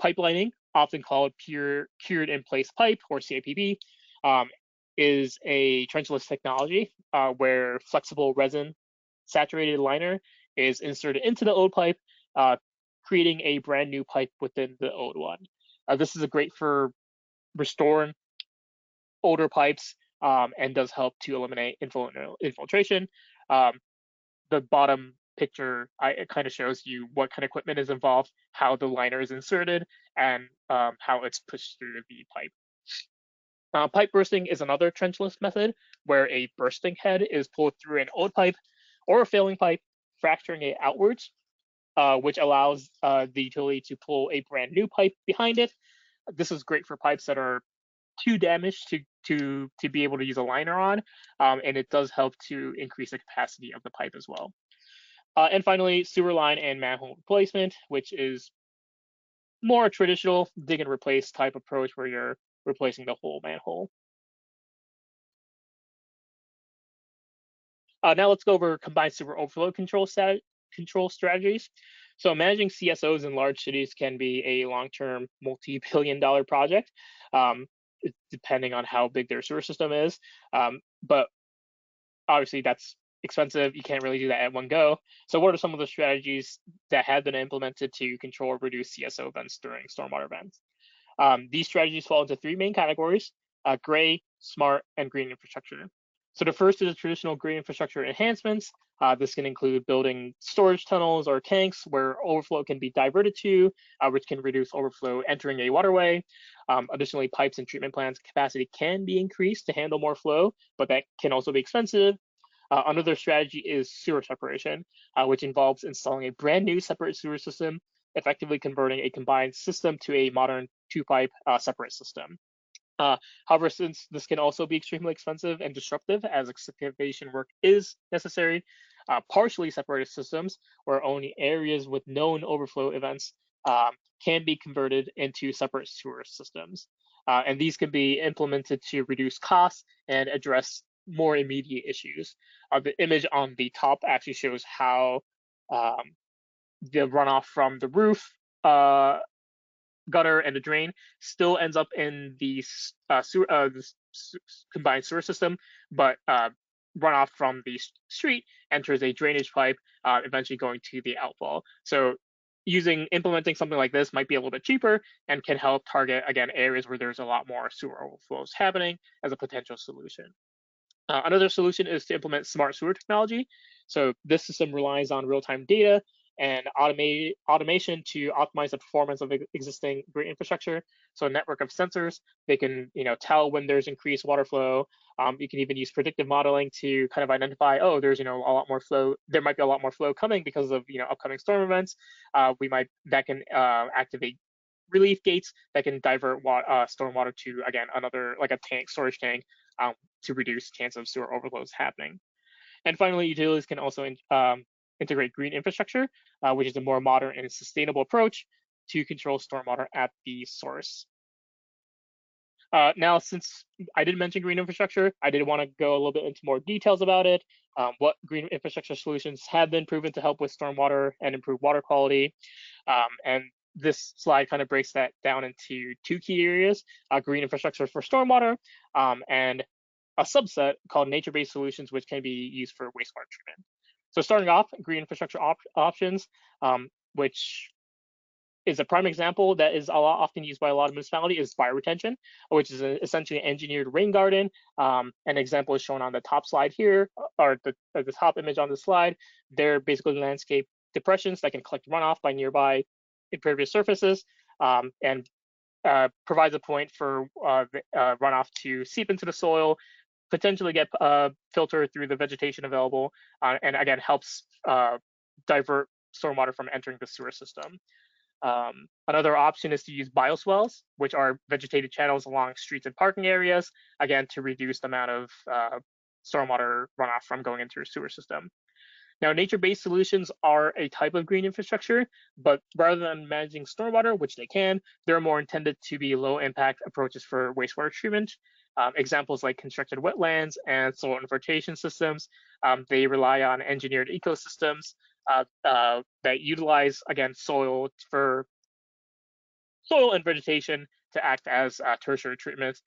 Pipelining, often called cured in place pipe or CIPP, is a trenchless technology where flexible resin saturated liner is inserted into the old pipe, creating a brand new pipe within the old one. This is great for restoring older pipes and does help to eliminate infiltration. The bottom picture it kind of shows you what kind of equipment is involved, how the liner is inserted, and how it's pushed through the pipe. Pipe bursting is another trenchless method where a bursting head is pulled through an old pipe or a failing pipe, fracturing it outwards, which allows the utility to pull a brand new pipe behind it. This is great for pipes that are too damaged to be able to use a liner on, and it does help to increase the capacity of the pipe as well. And finally, sewer line and manhole replacement, which is more traditional dig and replace type approach where you're replacing the whole manhole. Now let's go over combined sewer overflow control strategies. So managing CSOs in large cities can be a long-term multi-billion-dollar project, depending on how big their sewer system is. But obviously that's expensive. You can't really do that at one go. So what are some of the strategies that have been implemented to control or reduce CSO events during stormwater events? These strategies fall into three main categories: gray, smart, and green infrastructure. So the first is the traditional green infrastructure enhancements. This can include building storage tunnels or tanks where overflow can be diverted to, which can reduce overflow entering a waterway. Additionally, pipes and treatment plants capacity can be increased to handle more flow, but that can also be expensive. Another strategy is sewer separation, which involves installing a brand new separate sewer system, effectively converting a combined system to a modern two-pipe separate system. However, since this can also be extremely expensive and disruptive as excavation work is necessary, partially separated systems, where only areas with known overflow events can be converted into separate sewer systems. And these can be implemented to reduce costs and address more immediate issues. The image on the top actually shows how the runoff from the roof, gutter, and the drain still ends up in the combined sewer system, but runoff from the street enters a drainage pipe, eventually going to the outfall. So implementing something like this might be a little bit cheaper and can help target, again, areas where there's a lot more sewer overflows happening as a potential solution. Another solution is to implement smart sewer technology. So this system relies on real-time data and automation to optimize the performance of existing grid infrastructure. So a network of sensors, they can tell when there's increased water flow. You can even use predictive modeling to kind of identify, oh, there's a lot more flow. There might be a lot more flow coming because of upcoming storm events. That can activate relief gates that can divert stormwater to, again, another like a storage tank, to reduce chance of sewer overflows happening. And finally, utilities can also integrate green infrastructure, which is a more modern and sustainable approach to control stormwater at the source. Now, since I did mention green infrastructure, I did want to go a little bit into more details about it. What green infrastructure solutions have been proven to help with stormwater and improve water quality. And this slide kind of breaks that down into two key areas: green infrastructure for stormwater, and a subset called nature-based solutions, which can be used for wastewater treatment. So starting off, green infrastructure options, which is a prime example that is often used by a lot of municipalities, is fire retention, which is essentially an engineered rain garden. An example is shown on the top slide here, or the top image on the slide. They're basically landscape depressions that can collect runoff by nearby impervious surfaces, and provides a point for runoff to seep into the soil, potentially get filtered through the vegetation available, and again helps divert stormwater from entering the sewer system. Another option is to use bioswales, which are vegetated channels along streets and parking areas, again to reduce the amount of stormwater runoff from going into your sewer system. Now, nature-based solutions are a type of green infrastructure, but rather than managing stormwater, which they can, they're more intended to be low-impact approaches for wastewater treatment. Examples like constructed wetlands and soil infiltration systems. They rely on engineered ecosystems that utilize, again, soil and vegetation to act as tertiary treatment,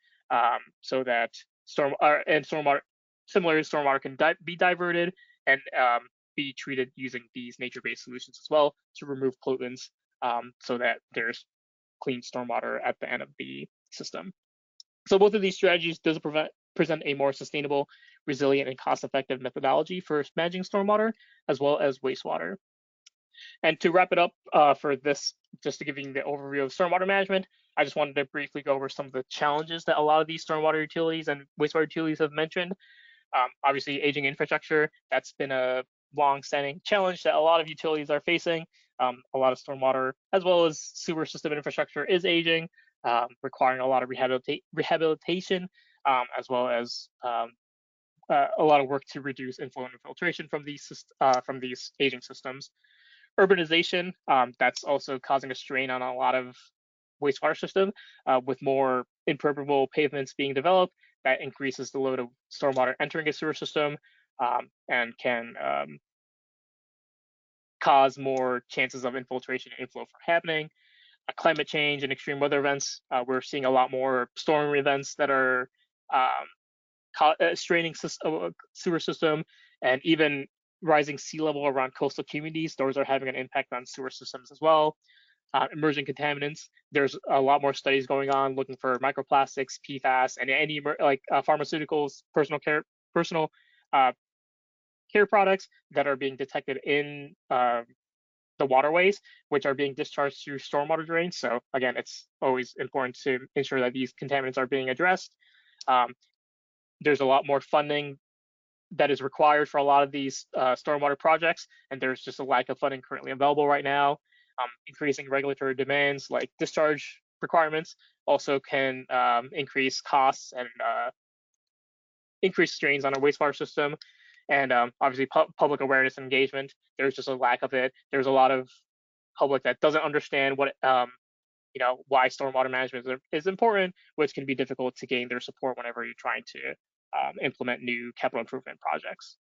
so that stormwater, similar to stormwater, can be diverted and be treated using these nature-based solutions as well to remove pollutants, so that there's clean stormwater at the end of the system. So both of these strategies does present a more sustainable, resilient, and cost-effective methodology for managing stormwater as well as wastewater. And to wrap it up for this, just to give you the overview of stormwater management, I just wanted to briefly go over some of the challenges that a lot of these stormwater utilities and wastewater utilities have mentioned. Obviously, aging infrastructure, that's been a long-standing challenge that a lot of utilities are facing. A lot of stormwater, as well as sewer system infrastructure, is aging, requiring a lot of rehabilitation, as well as a lot of work to reduce inflow and infiltration from these aging systems. Urbanization, that's also causing a strain on a lot of wastewater system, with more impermeable pavements being developed. That increases the load of stormwater entering a sewer system, and can cause more chances of infiltration and inflow from happening. Climate change and extreme weather events, we're seeing a lot more storm events that are straining sewer system, and even rising sea level around coastal communities. Those are having an impact on sewer systems as well. Emerging contaminants, there's a lot more studies going on looking for microplastics, PFAS, and any pharmaceuticals, personal care products that are being detected in the waterways, which are being discharged through stormwater drains. So again, it's always important to ensure that these contaminants are being addressed. There's a lot more funding that is required for a lot of these stormwater projects, and there's just a lack of funding currently available right now. Increasing regulatory demands like discharge requirements also can increase costs and increase strains on our wastewater system. And obviously, public awareness and engagement, there's just a lack of it. There's a lot of public that doesn't understand why stormwater management is important, which can be difficult to gain their support whenever you're trying to implement new capital improvement projects.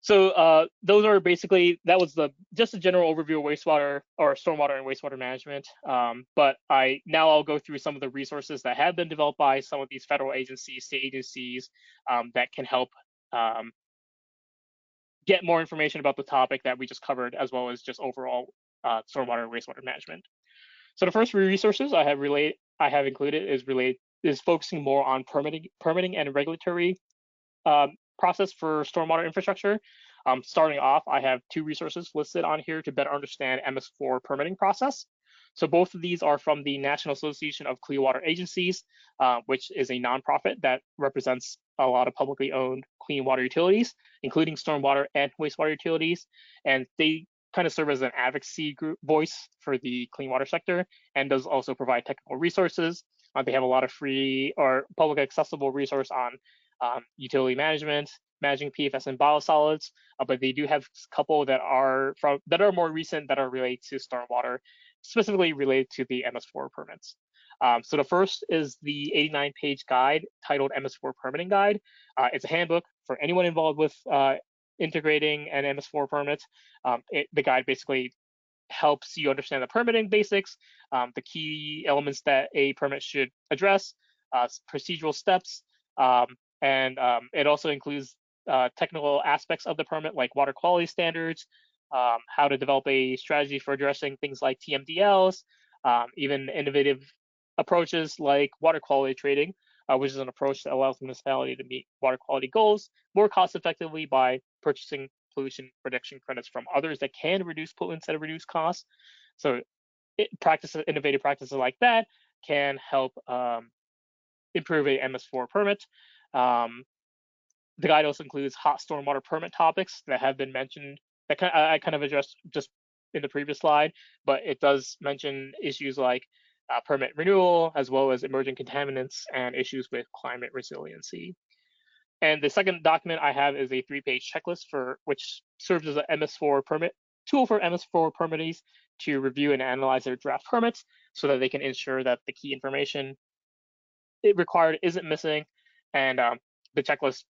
So those are that was just a general overview of wastewater or stormwater and wastewater management. But I'll go through some of the resources that have been developed by some of these federal agencies, state agencies, that can help get more information about the topic that we just covered, as well as just overall stormwater and wastewater management. So the first resources I have included is focusing more on permitting and regulatory process for stormwater infrastructure. Starting off, I have two resources listed on here to better understand MS4 permitting process. So both of these are from the National Association of Clean Water Agencies, which is a nonprofit that represents a lot of publicly owned clean water utilities, including stormwater and wastewater utilities. And they kind of serve as an advocacy group voice for the clean water sector, and does also provide technical resources. They have a lot of free or public accessible resource on utility management, managing PFS and biosolids, but they do have a couple that are more recent that are related to stormwater, specifically related to the MS4 permits. So the first is the 89-page guide titled MS4 Permitting Guide. It's a handbook for anyone involved with integrating an MS4 permit. The guide basically helps you understand the permitting basics, the key elements that a permit should address, procedural steps, and it also includes technical aspects of the permit, like water quality standards, how to develop a strategy for addressing things like TMDLs, even innovative approaches like water quality trading, which is an approach that allows the municipality to meet water quality goals more cost effectively by purchasing pollution reduction credits from others that can reduce pollutants at a reduced cost. So innovative practices like that can help improve a MS4 permit. The guide also includes hot stormwater permit topics that have been mentioned that I kind of addressed just in the previous slide, but it does mention issues like permit renewal, as well as emerging contaminants and issues with climate resiliency. And the second document I have is a 3-page checklist which serves as an MS4 permit tool for MS4 permittees to review and analyze their draft permits so that they can ensure that the key information it required isn't missing. And the checklist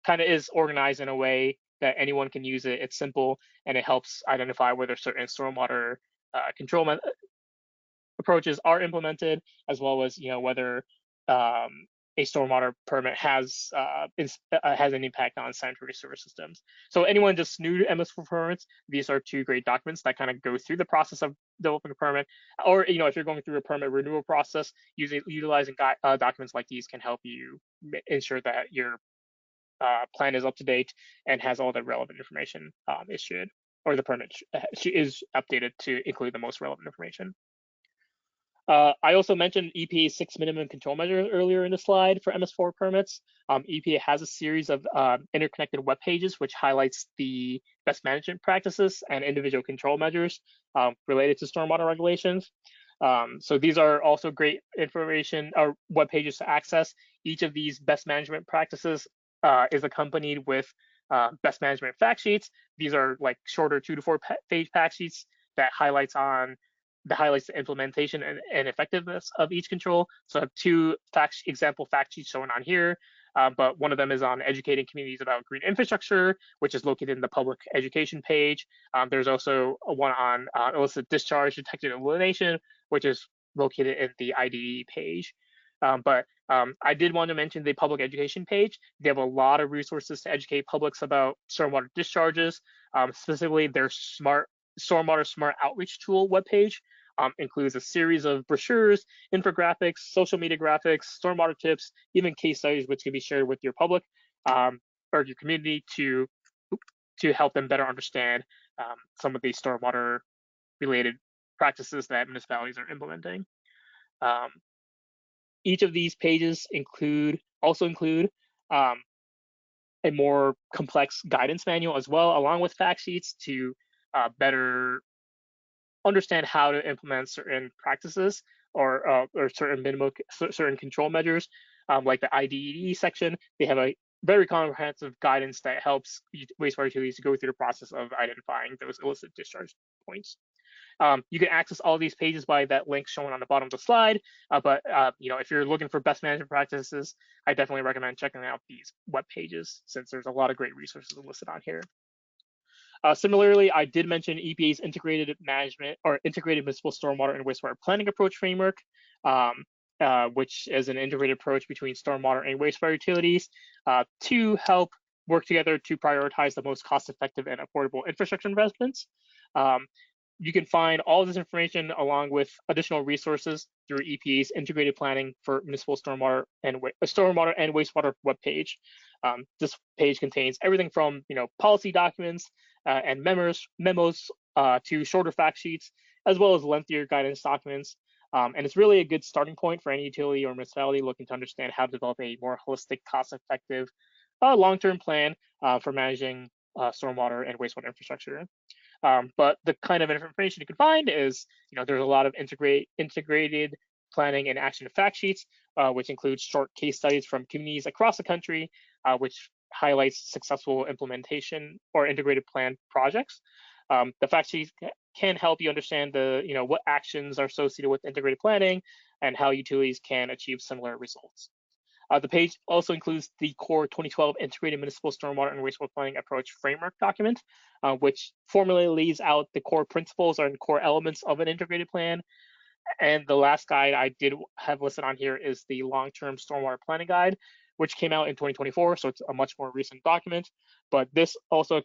kind of is organized in a way that anyone can use it. It's simple, and it helps identify whether certain stormwater control approaches are implemented, as well as whether a stormwater permit has an impact on sanitary sewer systems. So anyone just new to MS4 permits, these are two great documents that kind of go through the process of developing a permit, or if you're going through a permit renewal process, utilizing documents like these can help you ensure that your plan is up to date and has all the relevant information issued, or the permit is updated to include the most relevant information. I also mentioned EPA's 6 minimum control measures earlier in the slide for MS4 permits. EPA has a series of interconnected web pages which highlights the best management practices and individual control measures related to stormwater regulations. So these are also great information or web pages to access. Each of these best management practices is accompanied with best management fact sheets. These are like shorter 2 to 4 page fact sheets that highlights the implementation and effectiveness of each control. So I have two example fact sheets shown on here, but one of them is on educating communities about green infrastructure, which is located in the public education page. There's also one on illicit discharge detection and elimination, which is located in the IDE page. But I did want to mention the public education page. They have a lot of resources to educate publics about stormwater discharges, specifically their Stormwater Smart Outreach Tool webpage. Includes a series of brochures, infographics, social media graphics, stormwater tips, even case studies which can be shared with your public or your community to help them better understand some of these stormwater related practices that municipalities are implementing. Each of these pages also include a more complex guidance manual as well, along with fact sheets to better understand how to implement certain practices or certain control measures, like the IDE section. They have a very comprehensive guidance that helps wastewater utilities to go through the process of identifying those illicit discharge points. You can access all these pages by that link shown on the bottom of the slide. But if you're looking for best management practices, I definitely recommend checking out these web pages since there's a lot of great resources listed on here. Similarly, I did mention EPA's integrated municipal stormwater and wastewater planning approach framework, which is an integrated approach between stormwater and wastewater utilities to help work together to prioritize the most cost-effective and affordable infrastructure investments. Um, you can find all this information along with additional resources through EPA's integrated planning for municipal stormwater and wastewater webpage. This page contains everything from policy documents and memos to shorter fact sheets, as well as lengthier guidance documents. And it's really a good starting point for any utility or municipality looking to understand how to develop a more holistic, cost-effective, long-term plan for managing stormwater and wastewater infrastructure. But the kind of information you can find is, there's a lot of integrated planning and action fact sheets, which includes short case studies from communities across the country, which highlights successful implementation or integrated plan projects. The fact sheets can help you understand what actions are associated with integrated planning and how utilities can achieve similar results. The page also includes the core 2012 Integrated Municipal Stormwater and Wastewater Planning Approach Framework document, which formally lays out the core principles and core elements of an integrated plan. And the last guide I did have listed on here is the Long-Term Stormwater Planning Guide, which came out in 2024, so it's a much more recent document. But this also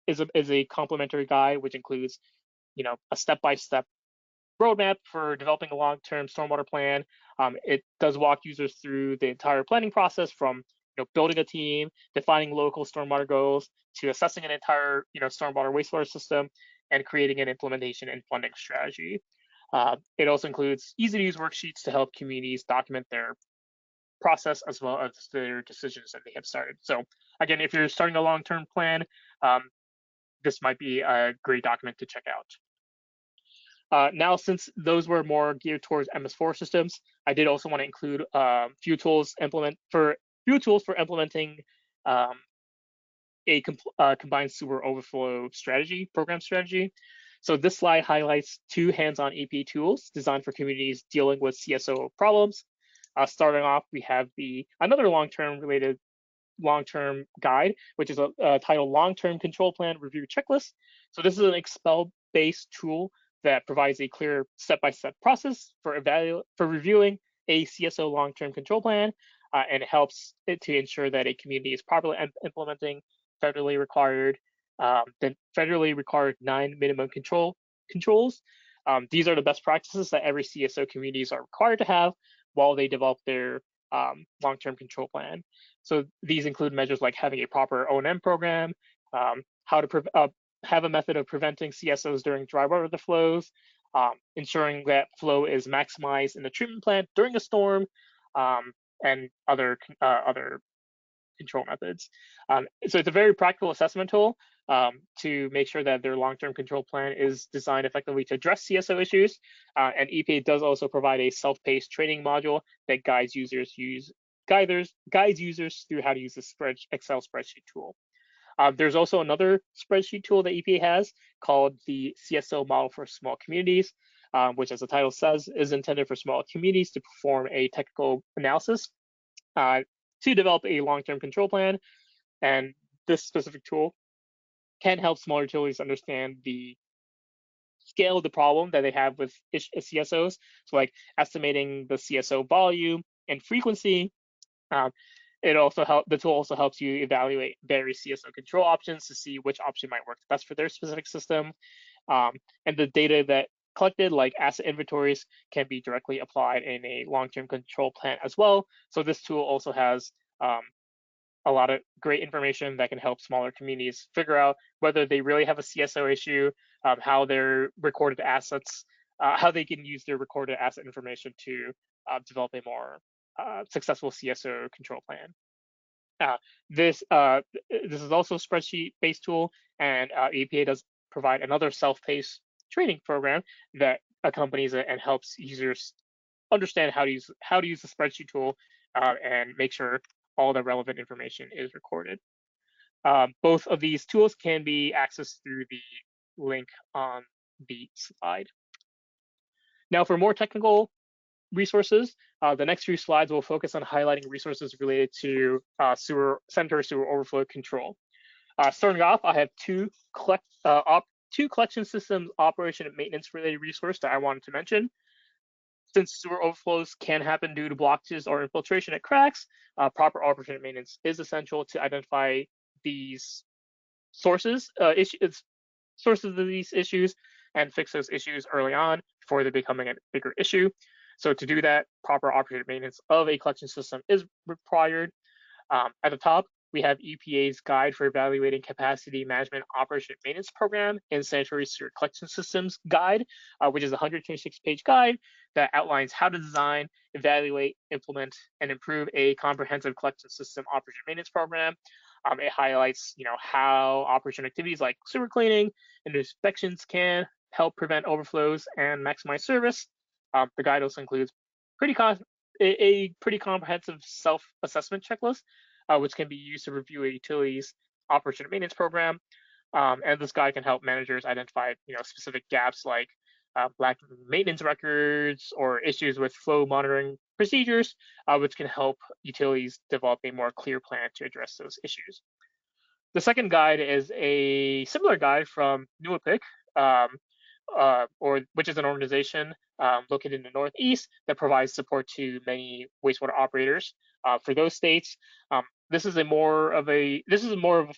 is a complementary guide, which includes, a step-by-step roadmap for developing a long-term stormwater plan. It does walk users through the entire planning process from building a team, defining local stormwater goals, to assessing an entire stormwater wastewater system, and creating an implementation and funding strategy. It also includes easy-to-use worksheets to help communities document their process as well as their decisions that they have started. So again, if you're starting a long-term plan, this might be a great document to check out. Now, since those were more geared towards MS4 systems, I did also want to include few tools for implementing a combined sewer overflow program strategy. So this slide highlights two hands-on EP tools designed for communities dealing with CSO problems. Starting off, we have another long-term guide, which is titled Long-Term Control Plan Review Checklist. So this is an Excel-based tool that provides a clear step-by-step process for reviewing a CSO long-term control plan, and it helps to ensure that a community is properly implementing federally required 9 minimum controls. These are the best practices that every CSO communities are required to have while they develop their long-term control plan. So these include measures like having a proper O&M program, how to have a method of preventing CSOs during dry water flows, ensuring that flow is maximized in the treatment plant during a storm, and other control methods. So it's a very practical assessment tool to make sure that their long-term control plan is designed effectively to address CSO issues. And EPA does also provide a self-paced training module that guides users through how to use the Excel spreadsheet tool. There's also another spreadsheet tool that EPA has called the CSO model for small communities, which, as the title says, is intended for small communities to perform a technical analysis to develop a long-term control plan. And this specific tool can help smaller utilities understand the scale of the problem that they have with CSOs. So like estimating the CSO volume and frequency. The tool also helps you evaluate various CSO control options to see which option might work best for their specific system. And the data that collected, like asset inventories, can be directly applied in a long-term control plan as well. So this tool also has a lot of great information that can help smaller communities figure out whether they really have a CSO issue, how their recorded assets, how they can use their recorded asset information to develop a more successful CSO control plan. This is also a spreadsheet-based tool, and EPA does provide another self-paced training program that accompanies it and helps users understand how to use the spreadsheet tool and make sure all the relevant information is recorded. Both of these tools can be accessed through the link on the slide. Now, for more technical resources, the next few slides will focus on highlighting resources related to sanitary sewer overflow control. Starting off, I have two collection systems operation and maintenance related resources that I wanted to mention. Since sewer overflows can happen due to blockages or infiltration at cracks, proper operational maintenance is essential to identify these sources of these issues and fix those issues early on before they're becoming a bigger issue. So to do that, proper operational maintenance of a collection system is required. At the top, we have EPA's Guide for Evaluating Capacity Management Operation Maintenance Program and Sanitary Sewer Collection Systems Guide, which is a 126-page guide that outlines how to design, evaluate, implement, and improve a comprehensive collection system operation maintenance program. It highlights, how operation activities like sewer cleaning and inspections can help prevent overflows and maximize service. The guide also includes pretty a pretty comprehensive self-assessment checklist, which can be used to review a utility's operation and maintenance program. And this guide can help managers identify, specific gaps like lacking maintenance records or issues with flow monitoring procedures, which can help utilities develop a more clear plan to address those issues. The second guide is a similar guide from NUAPIC, or which is an organization located in the Northeast that provides support to many wastewater operators for those states. This is more of a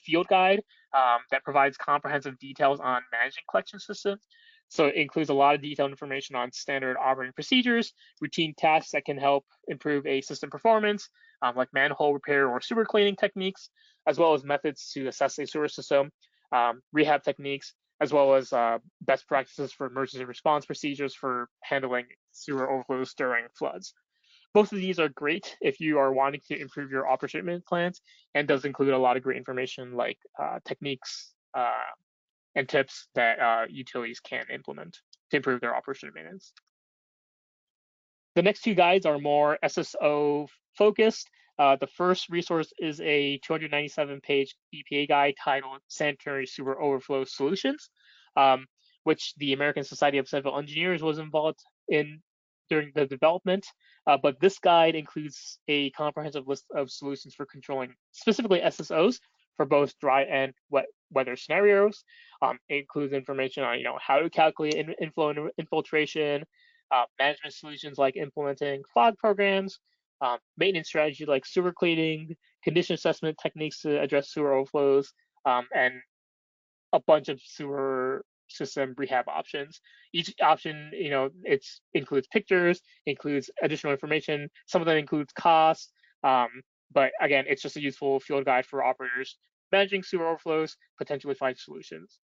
field guide that provides comprehensive details on managing collection systems. So it includes a lot of detailed information on standard operating procedures, routine tasks that can help improve a system performance, like manhole repair or sewer cleaning techniques, as well as methods to assess a sewer system, rehab techniques, as well as best practices for emergency response procedures for handling sewer overflows during floods. Both of these are great if you are wanting to improve your operation maintenance plans, and does include a lot of great information like techniques and tips that utilities can implement to improve their operation maintenance. The next two guides are more SSO focused. The first resource is a 297-page EPA guide titled Sanitary Sewer Overflow Solutions, which the American Society of Civil Engineers was involved in during the development. But this guide includes a comprehensive list of solutions for controlling specifically SSOs for both dry and wet weather scenarios. It includes information on how to calculate inflow and infiltration, management solutions like implementing fog programs, maintenance strategy like sewer cleaning, condition assessment techniques to address sewer overflows, and a bunch of sewer system rehab options. Each option, it includes pictures, includes additional information. Some of them includes costs, but again, it's just a useful field guide for operators managing sewer overflows, potentially find solutions.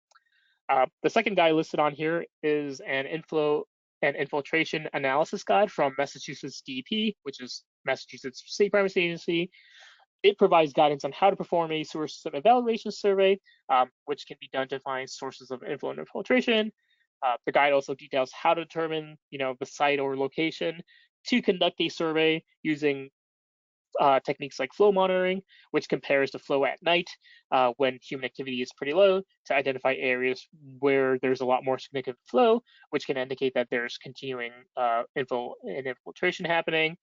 The second guide listed on here is an inflow and infiltration analysis guide from Massachusetts DEP, which is Massachusetts State Privacy Agency. It provides guidance on how to perform a sewer system evaluation survey, which can be done to find sources of inflow and infiltration. The guide also details how to determine, the site or location to conduct a survey using techniques like flow monitoring, which compares the flow at night when human activity is pretty low to identify areas where there's a lot more significant flow, which can indicate that there's continuing inflow and infiltration happening,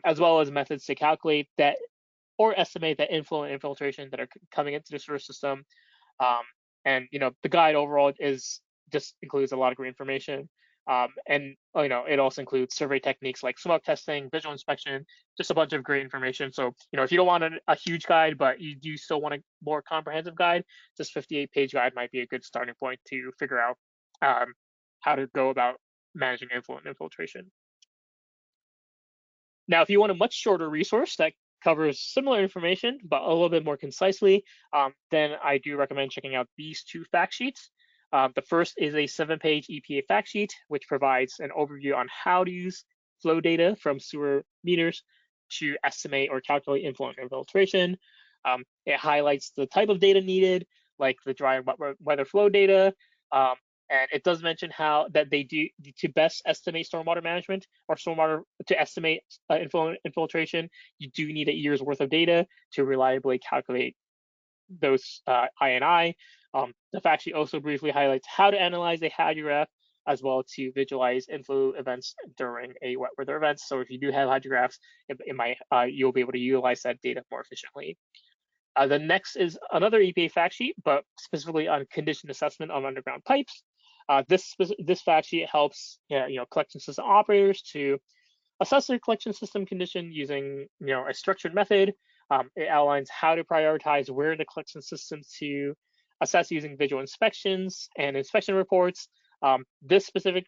as well as methods to calculate that or estimate that inflow and infiltration that are coming into the sewer system. And the guide overall just includes a lot of great information. And it also includes survey techniques like smoke testing, visual inspection, just a bunch of great information. So if you don't want a huge guide, but you do still want a more comprehensive guide, this 58-page guide might be a good starting point to figure out how to go about managing inflow and infiltration. Now, if you want a much shorter resource that covers similar information, but a little bit more concisely, then I do recommend checking out these two fact sheets. The first is a 7-page EPA fact sheet, which provides an overview on how to use flow data from sewer meters to estimate or calculate inflow and infiltration. It highlights the type of data needed, like the dry and wet weather flow data, and it does mention how that they do to best estimate stormwater management or stormwater to estimate inflow and infiltration. You do need a year's worth of data to reliably calculate those INI. The fact sheet also briefly highlights how to analyze a hydrograph as well to visualize inflow events during a wet weather event. So if you do have hydrographs, you'll be able to utilize that data more efficiently. The next is another EPA fact sheet, but specifically on condition assessment on underground pipes. This fact sheet helps collection system operators to assess their collection system condition using a structured method. It outlines how to prioritize where in the collection system to assess using visual inspections and inspection reports. This specific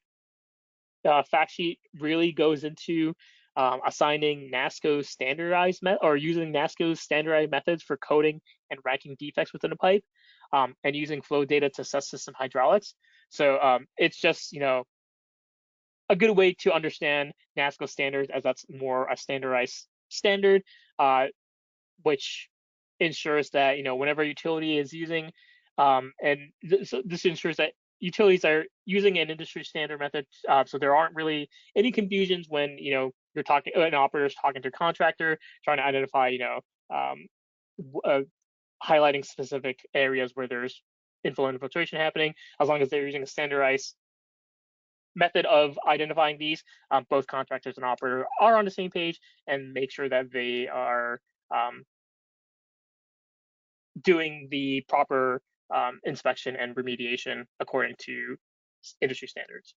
fact sheet really goes into assigning NASCO's or using NASCO's standardized methods for coding and ranking defects within a pipe, and using flow data to assess system hydraulics. So it's just a good way to understand NASCO standards, as that's more a standardized standard, which ensures that whenever a utility is using, so this ensures that utilities are using an industry standard method, so there aren't really any confusions when you're talking, an operator's talking to a contractor, trying to identify um, highlighting specific areas where there's inflow and infiltration happening. As long as they're using a standardized method of identifying these, both contractors and operator are on the same page, and make sure that they are doing the proper inspection and remediation according to industry standards.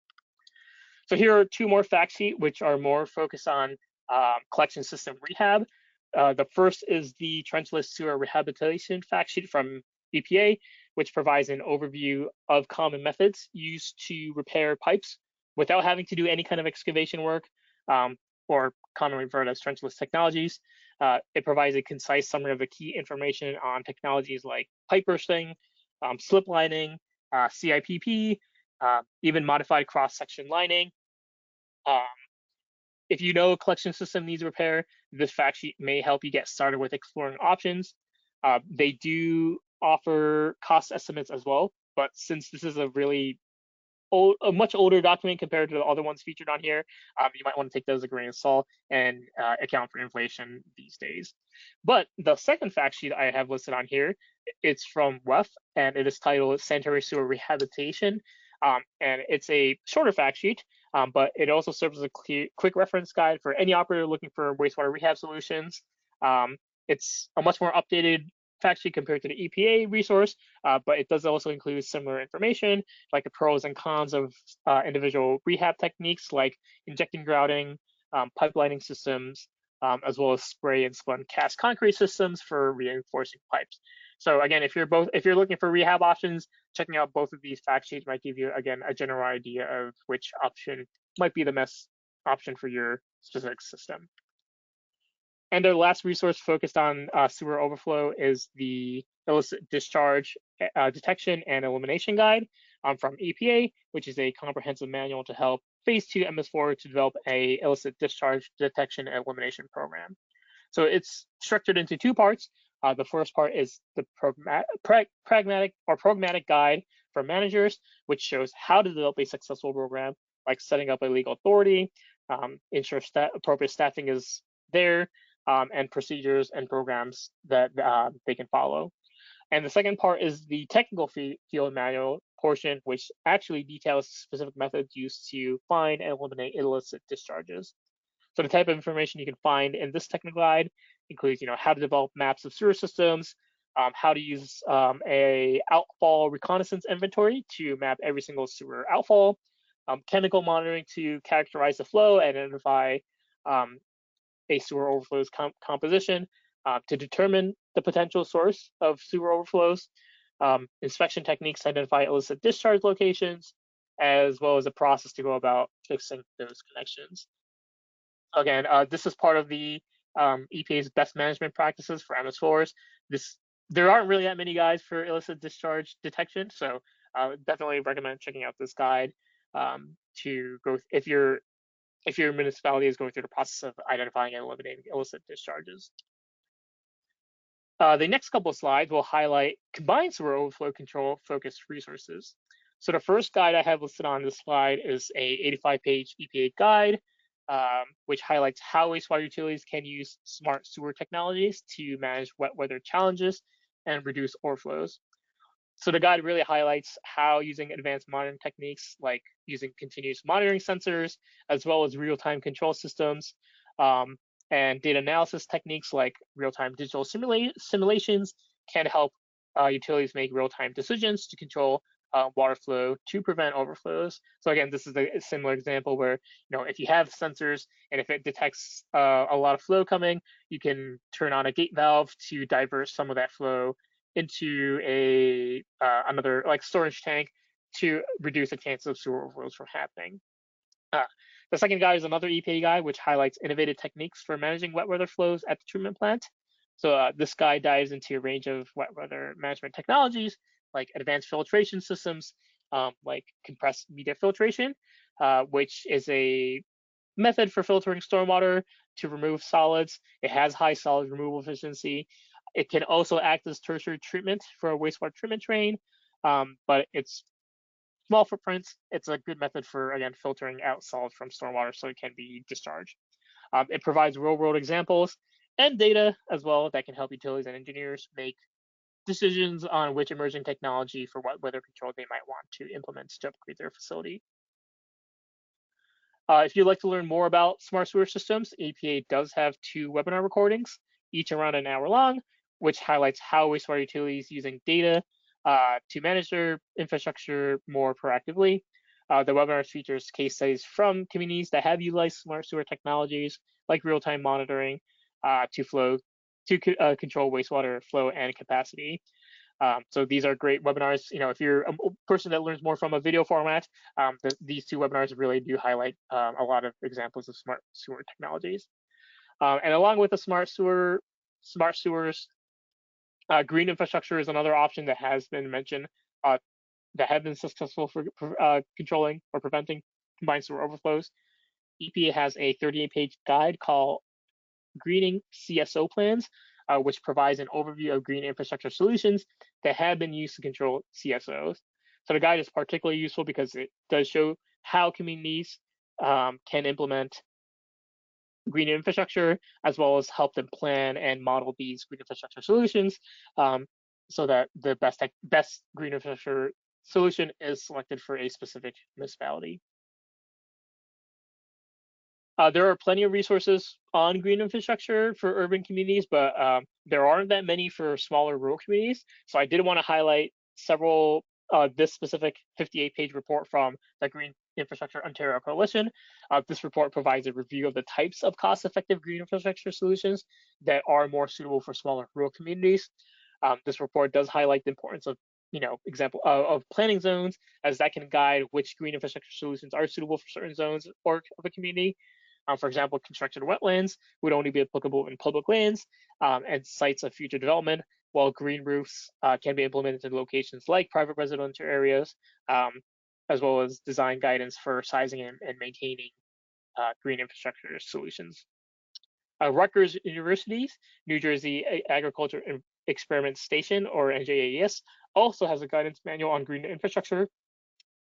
So here are two more fact sheets, which are more focused on collection system rehab. The first is the trenchless sewer rehabilitation fact sheet from EPA, which provides an overview of common methods used to repair pipes without having to do any kind of excavation work, or commonly referred as trenchless technologies. It provides a concise summary of the key information on technologies like pipe bursting, slip lining, CIPP, even modified cross-section lining. If you know a collection system needs repair, this fact sheet may help you get started with exploring options. They do offer cost estimates as well, but since this is a much older document compared to the other ones featured on here, you might want to take those as a grain of salt and account for inflation these days. But the second fact sheet I have listed on here, it's from WEF, and it is titled Sanitary Sewer Rehabilitation. And it's a shorter fact sheet, but it also serves as a quick reference guide for any operator looking for wastewater rehab solutions. It's a much more updated fact sheet compared to the EPA resource, but it does also include similar information, like the pros and cons of individual rehab techniques like injecting grouting, pipelining systems, as well as spray and spun cast concrete systems for reinforcing pipes. So again, if you're looking for rehab options, checking out both of these fact sheets might give you, again, a general idea of which option might be the best option for your specific system. And our last resource focused on sewer overflow is the illicit discharge detection and elimination guide from EPA, which is a comprehensive manual to help Phase 2 MS4 to develop a illicit discharge detection and elimination program. So it's structured into two parts. The first part is the pragmatic guide for managers, which shows how to develop a successful program, like setting up a legal authority, ensure appropriate staffing is there, and procedures and programs that they can follow. And the second part is the technical field manual portion, which actually details specific methods used to find and eliminate illicit discharges. So the type of information you can find in this technical guide includes, how to develop maps of sewer systems, how to use a outfall reconnaissance inventory to map every single sewer outfall, chemical monitoring to characterize the flow and identify a sewer overflows composition, to determine the potential source of sewer overflows, inspection techniques to identify illicit discharge locations, as well as a process to go about fixing those connections. Again, this is part of the EPA's best management practices for MS4s. There aren't really that many guides for illicit discharge detection, so definitely recommend checking out this guide to go if your municipality is going through the process of identifying and eliminating illicit discharges. The next couple of slides will highlight combined sewer overflow control focused resources. So the first guide I have listed on this slide is a 85-page EPA guide, which highlights how wastewater utilities can use smart sewer technologies to manage wet weather challenges and reduce overflows. So the guide really highlights how using advanced monitoring techniques like using continuous monitoring sensors, as well as real-time control systems, and data analysis techniques like real-time digital simulations can help utilities make real-time decisions to control water flow to prevent overflows. So again, this is a similar example where, if you have sensors and if it detects a lot of flow coming, you can turn on a gate valve to divert some of that flow into another like storage tank to reduce the chance of sewer overflows from happening. Uh, the second guide is another EPA guide, which highlights innovative techniques for managing wet weather flows at the treatment plant. So this guide dives into a range of wet weather management technologies, like advanced filtration systems, like compressed media filtration, which is a method for filtering stormwater to remove solids. It has high solid removal efficiency. It can also act as tertiary treatment for a wastewater treatment train, but it's small footprints. It's a good method for, again, filtering out solids from stormwater so it can be discharged. It provides real-world examples and data as well that can help utilities and engineers make decisions on which emerging technology for what weather control they might want to implement to upgrade their facility. If you'd like to learn more about smart sewer systems, EPA does have 2 webinar recordings, each around an hour long, which highlights how wastewater utilities using data to manage their infrastructure more proactively. The webinar features case studies from communities that have utilized smart sewer technologies like real-time monitoring to control wastewater flow and capacity. So these are great webinars. If you're a person that learns more from a video format, these 2 webinars really do highlight a lot of examples of smart sewer technologies. And along with the smart sewers, green infrastructure is another option that has been mentioned that have been successful for controlling or preventing combined sewer overflows. EPA has a 38-page guide called Greening CSO Plans, which provides an overview of green infrastructure solutions that have been used to control CSOs. So the guide is particularly useful because it does show how communities can implement green infrastructure, as well as help them plan and model these green infrastructure solutions so that the best green infrastructure solution is selected for a specific municipality. There are plenty of resources on green infrastructure for urban communities, but there aren't that many for smaller rural communities. So I did want to highlight several, this specific 58-page report from the Green Infrastructure Ontario Coalition. This report provides a review of the types of cost-effective green infrastructure solutions that are more suitable for smaller rural communities. This report does highlight the importance of of planning zones, as that can guide which green infrastructure solutions are suitable for certain zones or of a community. For example, construction wetlands would only be applicable in public lands and sites of future development, while green roofs can be implemented in locations like private residential areas, as well as design guidance for sizing and maintaining green infrastructure solutions. Rutgers University's New Jersey Agriculture Experiment Station, or NJAES, also has a guidance manual on green infrastructure.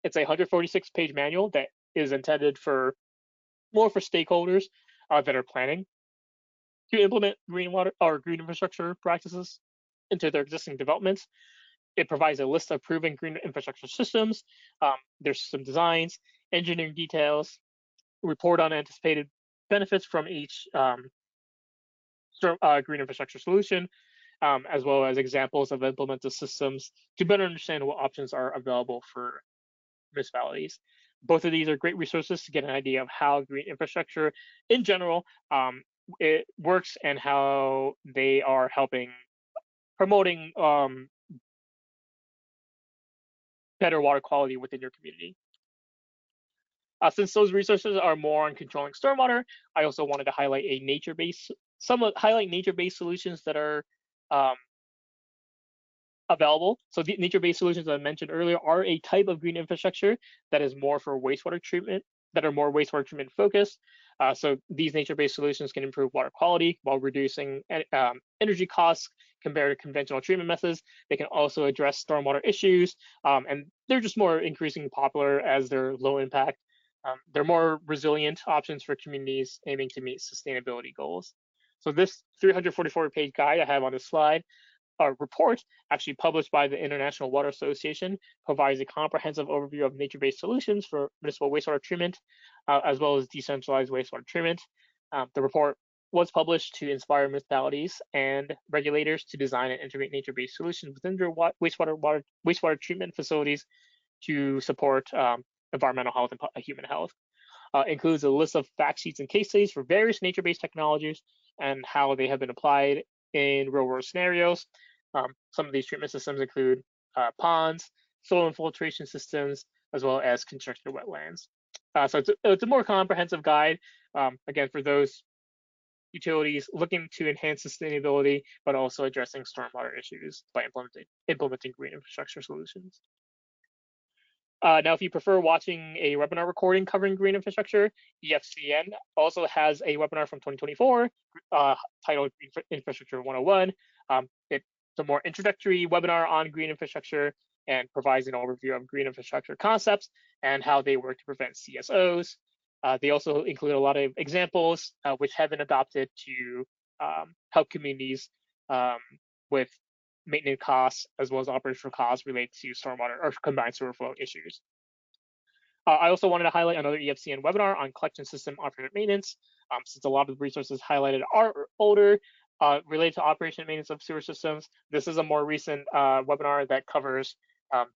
It's a 146-page manual that is intended for stakeholders that are planning to implement green water or green infrastructure practices into their existing developments. It provides a list of proven green infrastructure systems, their system designs, engineering details, report on anticipated benefits from each green infrastructure solution, as well as examples of implemented systems to better understand what options are available for municipalities. Both of these are great resources to get an idea of how green infrastructure in general it works and how they are helping promoting better water quality within your community. Since those resources are more on controlling stormwater, I also wanted to highlight nature-based solutions that are available. So the nature-based solutions I mentioned earlier are a type of green infrastructure that is more for wastewater treatment, that are more wastewater treatment focused. So these nature-based solutions can improve water quality while reducing energy costs compared to conventional treatment methods. They can also address stormwater issues, and they're just more increasingly popular as they're low impact. They're more resilient options for communities aiming to meet sustainability goals. So this 344-page guide I have on this slide report, actually published by the International Water Association, provides a comprehensive overview of nature-based solutions for municipal wastewater treatment, as well as decentralized wastewater treatment. The report was published to inspire municipalities and regulators to design and integrate nature-based solutions within their wastewater treatment facilities to support environmental health and human health. Includes a list of fact sheets and case studies for various nature-based technologies and how they have been applied in real-world scenarios. Some of these treatment systems include ponds, soil infiltration systems, as well as constructed wetlands. So it's a more comprehensive guide, again, for those utilities looking to enhance sustainability, but also addressing stormwater issues by implementing green infrastructure solutions. Now, if you prefer watching a webinar recording covering green infrastructure, EFCN also has a webinar from 2024 titled Green Infrastructure 101. It's a more introductory webinar on green infrastructure and provides an overview of green infrastructure concepts and how they work to prevent CSOs. They also include a lot of examples which have been adopted to help communities with maintenance costs as well as operational costs related to stormwater or combined sewer flow issues. I also wanted to highlight another EFCN webinar on collection system operator maintenance, since a lot of the resources highlighted are older related to operation and maintenance of sewer systems. This is a more recent webinar that covers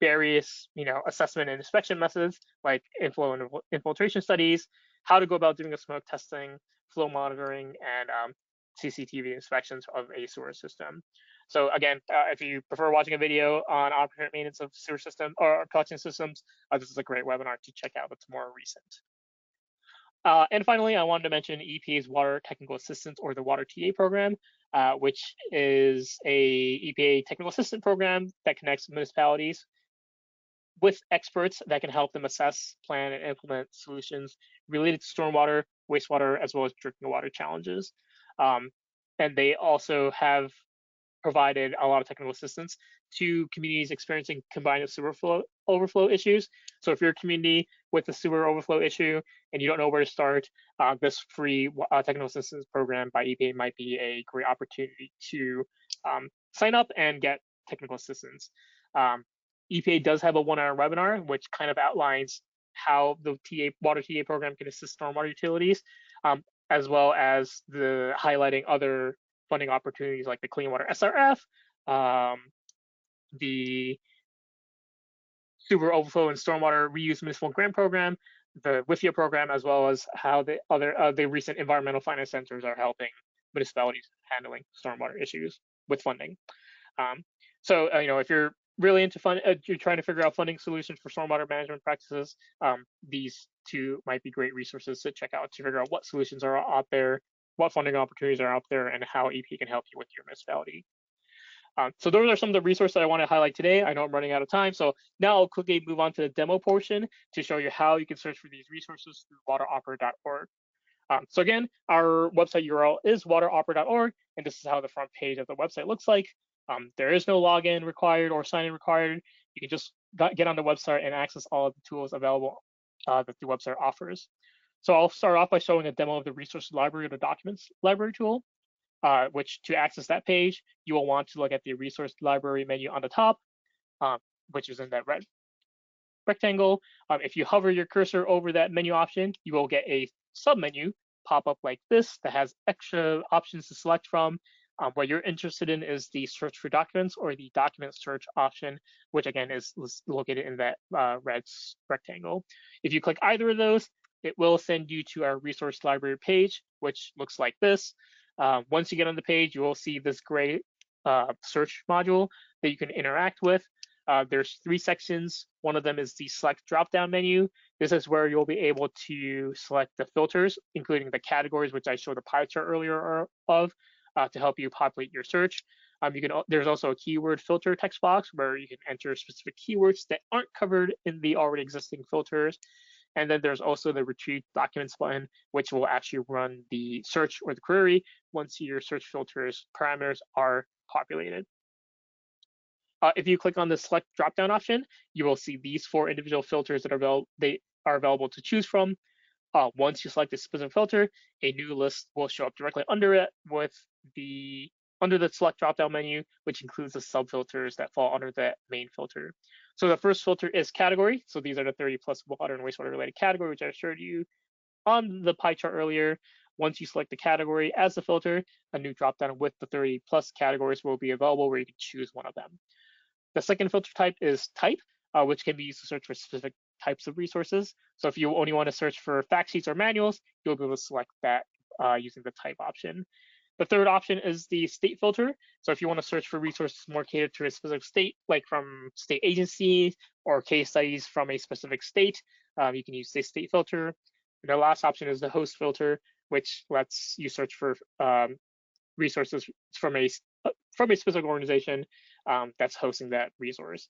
various, assessment and inspection methods like inflow and infiltration studies, how to go about doing a smoke testing, flow monitoring, and CCTV inspections of a sewer system. So again, if you prefer watching a video on operator maintenance of sewer system or collection systems, this is a great webinar to check out that's more recent. And finally, I wanted to mention EPA's Water Technical Assistance, or the Water TA program, which is a EPA technical assistant program that connects municipalities with experts that can help them assess, plan, and implement solutions related to stormwater, wastewater, as well as drinking water challenges. And they also have provided a lot of technical assistance to communities experiencing combined sewer overflow issues. So if you're a community with a sewer overflow issue and you don't know where to start, this free technical assistance program by EPA might be a great opportunity to sign up and get technical assistance. EPA does have a 1-hour webinar, which kind of outlines how the water TA program can assist stormwater utilities, as well as the highlighting other funding opportunities like the Clean Water SRF, the Sewer Overflow and Stormwater Reuse Municipal Grant Program, the WIFIA program, as well as how the recent environmental finance centers are helping municipalities handling stormwater issues with funding. So if you're really into you're trying to figure out funding solutions for stormwater management practices, these two might be great resources to check out to figure out what solutions are out there, what funding opportunities are out there, and how EPA can help you with your municipality. So those are some of the resources I want to highlight today. I know I'm running out of time, so now I'll quickly move on to the demo portion to show you how you can search for these resources through wateropera.org. So again, our website URL is wateropera.org, and this is how the front page of the website looks like. There is no login required or sign-in required. You can just get on the website and access all of the tools available that the website offers. So I'll start off by showing a demo of the resource library or the documents library tool, which to access that page, you will want to look at the resource library menu on the top, which is in that red rectangle. If you hover your cursor over that menu option, you will get a submenu pop up like this that has extra options to select from. What you're interested in is the search for documents or the document search option, which again is located in that red rectangle. If you click either of those, it will send you to our resource library page, which looks like this. Once you get on the page, you will see this gray search module that you can interact with. There's 3 sections. One of them is the select drop-down menu. This is where you'll be able to select the filters, including the categories, which I showed a pie chart earlier of, to help you populate your search. There's also a keyword filter text box where you can enter specific keywords that aren't covered in the already existing filters. And then there's also the retrieve documents button, which will actually run the search or the query once your search filters parameters are populated. If you click on the select drop-down option, you will see these 4 individual filters that are available to choose from. Once you select a specific filter, a new list will show up directly under it under the select drop-down menu, which includes the sub-filters that fall under the main filter. So the first filter is category. So these are the 30 plus water and wastewater related category, which I showed you on the pie chart earlier. Once you select the category as the filter, a new drop-down with the 30 plus categories will be available where you can choose one of them. The second filter type is type. which can be used to search for specific types of resources. So if you only want to search for fact sheets or manuals, you'll be able to select that using the type option. The third option is the state filter. So if you want to search for resources more catered to a specific state, like from state agencies or case studies from a specific state, you can use the state filter. And the last option is the host filter, which lets you search for resources from a specific organization that's hosting that resource.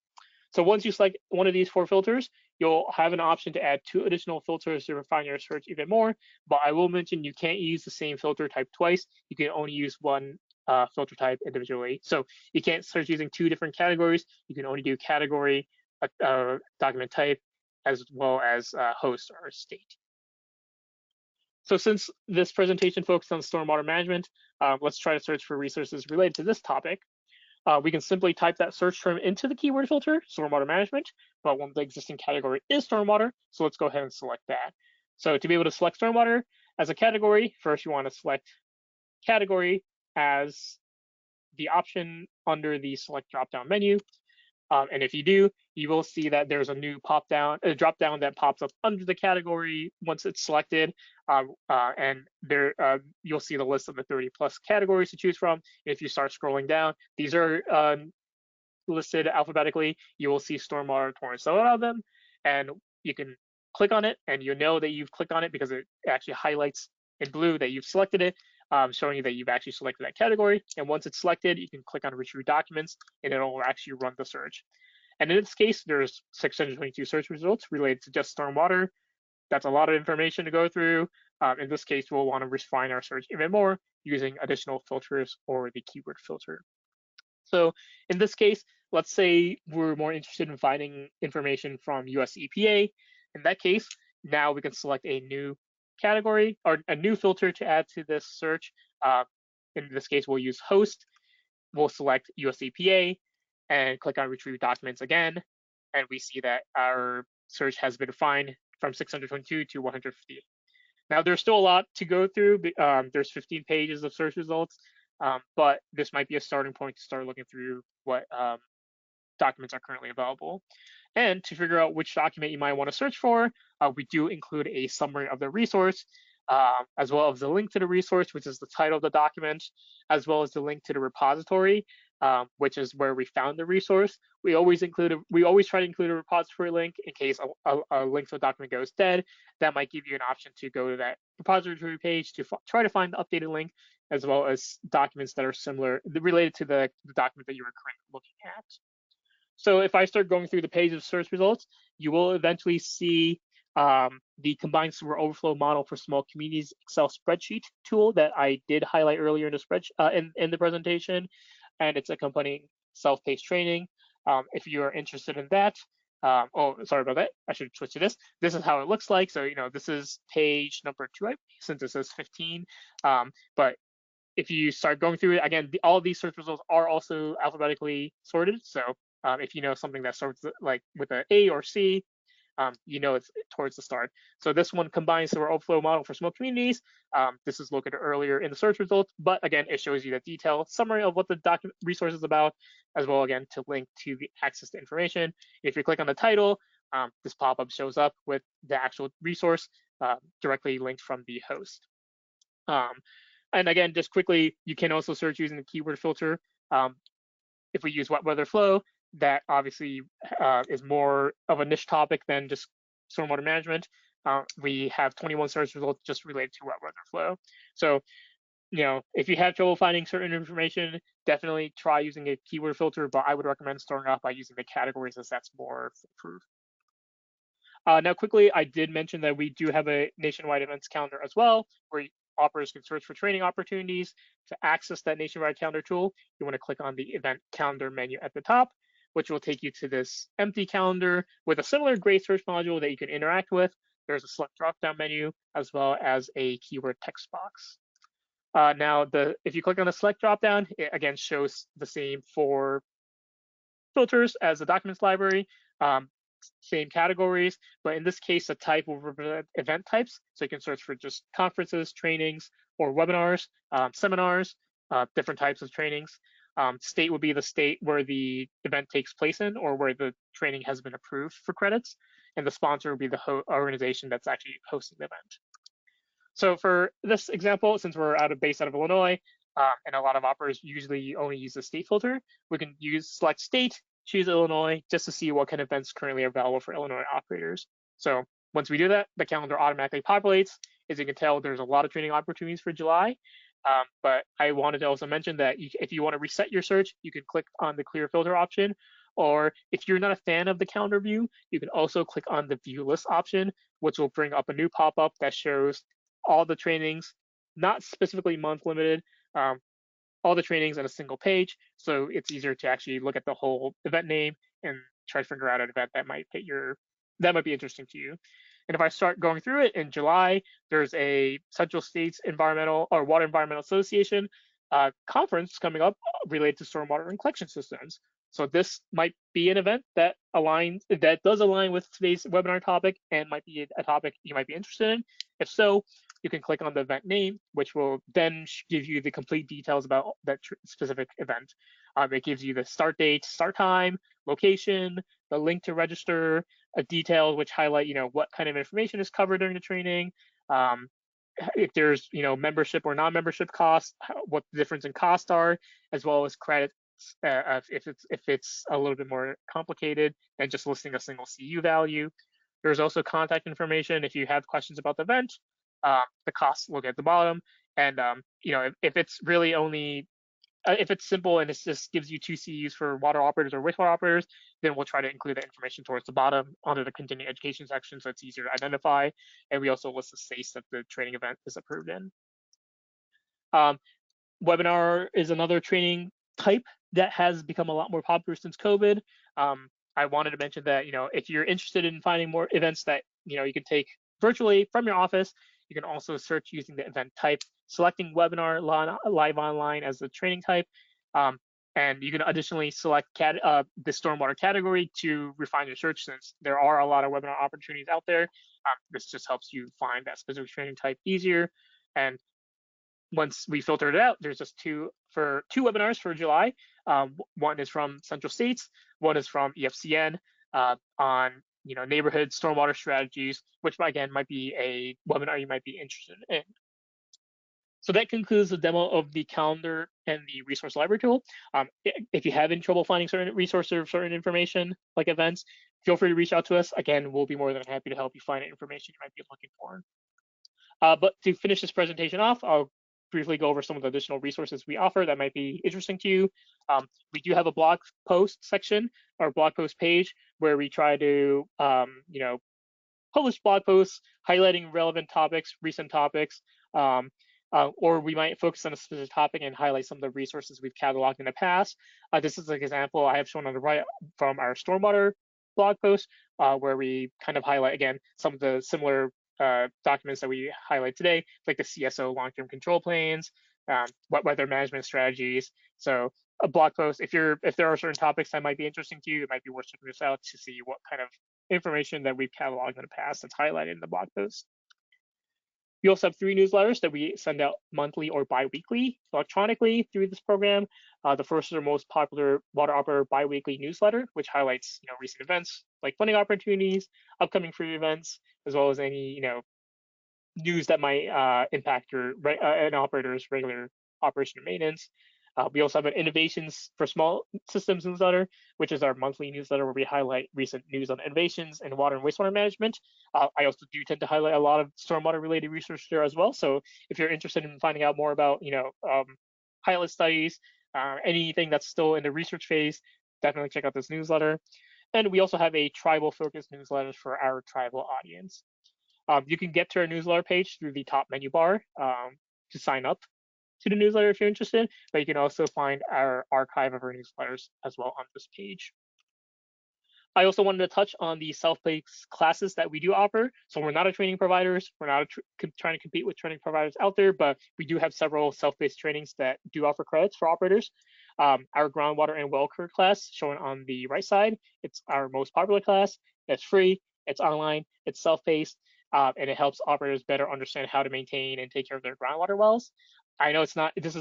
So once you select one of these 4 filters, you'll have an option to add 2 additional filters to refine your search even more. But I will mention you can't use the same filter type twice. You can only use one filter type individually. So you can't search using 2 different categories. You can only do category, document type, as well as host or state. So since this presentation focused on stormwater management, let's try to search for resources related to this topic. We can simply type that search term into the keyword filter, stormwater management, but one of the existing category is stormwater, so let's go ahead and select that. So to be able to select stormwater as a category, first you want to select category as the option under the select drop-down menu. And if you do, you will see that there's a new drop down that pops up under the category once it's selected. And there you'll see the list of the 30 plus categories to choose from. If you start scrolling down, these are listed alphabetically. You will see stormwater 27 of them, and you can click on it, and you know that you've clicked on it because it actually highlights in blue that you've selected it, showing you that you've actually selected that category. And once it's selected, you can click on Retrieve Documents, and it'll actually run the search. And in this case, there's 622 search results related to just stormwater. That's a lot of information to go through. In this case, we'll want to refine our search even more using additional filters or the keyword filter. So in this case, let's say we're more interested in finding information from US EPA. In that case, now we can select a new category or a new filter to add to this search. In this case, we'll use host. We'll select US EPA and click on Retrieve Documents again. And we see that our search has been refined from 622 to 150. Now, there's still a lot to go through. There's 15 pages of search results, but this might be a starting point to start looking through what documents are currently available. And to figure out which document you might want to search for, we do include a summary of the resource, as well as the link to the resource, which is the title of the document, as well as the link to the repository, which is where we found the resource. We always try to include a repository link in case a link to a document goes dead. That might give you an option to go to that repository page to try to find the updated link, as well as documents that are similar, related to the document that you were currently looking at. So if I start going through the page of search results, you will eventually see the combined sewer overflow model for small communities Excel spreadsheet tool that I did highlight earlier in the in the presentation, and it's accompanying self-paced training. If you are interested in that, oh, sorry about that. I should switch to this. This is how it looks like. So this is page number 2, since it says 15. But if you start going through it again, all of these search results are also alphabetically sorted. So if you know something that starts like with an A or C, it's towards the start. So this one combines the overflow model for small communities. This is located earlier in the search results, but again, it shows you the detailed summary of what the document resource is about, as well, again, to link to the access to information. If you click on the title, this pop-up shows up with the actual resource directly linked from the host. And again, just quickly, you can also search using the keyword filter. If we use wet weather flow, that obviously is more of a niche topic than just stormwater management. We have 21 search results just related to wet weather flow. So, if you have trouble finding certain information, definitely try using a keyword filter, but I would recommend starting off by using the categories, as that's more foolproof. Now, quickly, I did mention that we do have a nationwide events calendar as well, where operators can search for training opportunities. To access that nationwide calendar tool, you want to click on the event calendar menu at the top, which will take you to this empty calendar with a similar gray search module that you can interact with. There's a select drop-down menu, as well as a keyword text box. Now, if you click on the select drop-down, it again shows the same 4 filters as the documents library. Same categories, but in this case, the type will represent event types. So you can search for just conferences, trainings, or webinars, seminars, different types of trainings. State would be the state where the event takes place in or where the training has been approved for credits. And the sponsor would be the organization that's actually hosting the event. So for this example, since we're based out of Illinois, and a lot of operators usually only use the state filter, we can select state, choose Illinois, just to see what kind of events currently available for Illinois operators. So once we do that, the calendar automatically populates. As you can tell, there's a lot of training opportunities for July. But I wanted to also mention that if you want to reset your search, you can click on the clear filter option. Or if you're not a fan of the calendar view, you can also click on the view list option, which will bring up a new pop-up that shows all the trainings, not specifically month limited, um, all the trainings on a single page. So it's easier to actually look at the whole event name and try to figure out an event that might be interesting to you. And if I start going through it in July, there's a Central States Environmental or Water Environmental Association conference coming up related to stormwater and collection systems. So this might be an event that does align with today's webinar topic and might be a topic you might be interested in. If so, you can click on the event name, which will then give you the complete details about that specific event. It gives you the start date, start time, location, the link to register, a detail which highlight, what kind of information is covered during the training, if there's, membership or non-membership costs, what the difference in costs are, as well as credits. If it's a little bit more complicated than just listing a single CU value. There's also contact information if you have questions about the event. The costs look at the bottom, and if it's really only if it's simple and it just gives you 2 CUs for water operators or wastewater operators, then we'll try to include that information towards the bottom under the continuing education section so it's easier to identify. And we also list the states that the training event is approved in. Webinar is another training type that has become a lot more popular since COVID. I wanted to mention that, if you're interested in finding more events that, you can take virtually from your office, you can also search using the event type, selecting webinar live online as the training type. And you can additionally select the stormwater category to refine your search, since there are a lot of webinar opportunities out there. This just helps you find that specific training type easier. And once we filtered it out, there's just two webinars for July. One is from Central States, one is from EFCN on neighborhood stormwater strategies, which again might be a webinar you might be interested in. So that concludes the demo of the calendar and the resource library tool. If you have any trouble finding certain resources or certain information like events, feel free to reach out to us. Again, we'll be more than happy to help you find information you might be looking for. But to finish this presentation off, I'll briefly go over some of the additional resources we offer that might be interesting to you. We do have a blog post section or blog post page where we try to, publish blog posts highlighting relevant topics, recent topics, or we might focus on a specific topic and highlight some of the resources we've cataloged in the past. This is an example I have shown on the right from our stormwater blog post, where we kind of highlight, again, some of the similar documents that we highlight today, like the CSO long-term control plans, weather management strategies. So a blog post, if there are certain topics that might be interesting to you, it might be worth checking this out to see what kind of information that we've cataloged in the past that's highlighted in the blog post. We also have 3 newsletters that we send out monthly or bi-weekly electronically through this program. The first is our most popular water operator bi-weekly newsletter, which highlights recent events like funding opportunities, upcoming free events, as well as any news that might impact an operator's regular operation and maintenance. We also have an innovations for small systems newsletter, which is our monthly newsletter where we highlight recent news on innovations in water and wastewater management. I also do tend to highlight a lot of stormwater related research there as well. So if you're interested in finding out more about, pilot studies, anything that's still in the research phase, definitely check out this newsletter. And we also have a tribal focused newsletter for our tribal audience. You can get to our newsletter page through the top menu bar to sign up to the newsletter if you're interested, but you can also find our archive of our newsletters as well on this page. I also wanted to touch on the self-paced classes that we do offer. So we're not a training providers. We're not trying to compete with training providers out there, but we do have several self-paced trainings that do offer credits for operators. Our groundwater and well care class shown on the right side, it's our most popular class. It's free, it's online, it's self-paced, and it helps operators better understand how to maintain and take care of their groundwater wells. I know it's not. This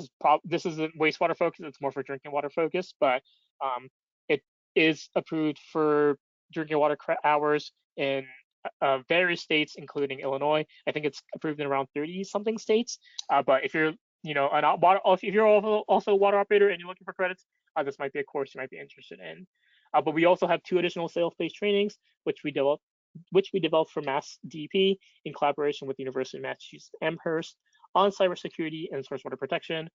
isn't wastewater focused. It's more for drinking water focused, but it is approved for drinking water hours in various states, including Illinois. I think it's approved in around 30 something states. But if you're, if you're also a water operator and you're looking for credits, this might be a course you might be interested in. But we also have 2 additional sales-based trainings, which we developed for Mass DP in collaboration with the University of Massachusetts Amherst on cybersecurity and source water protection.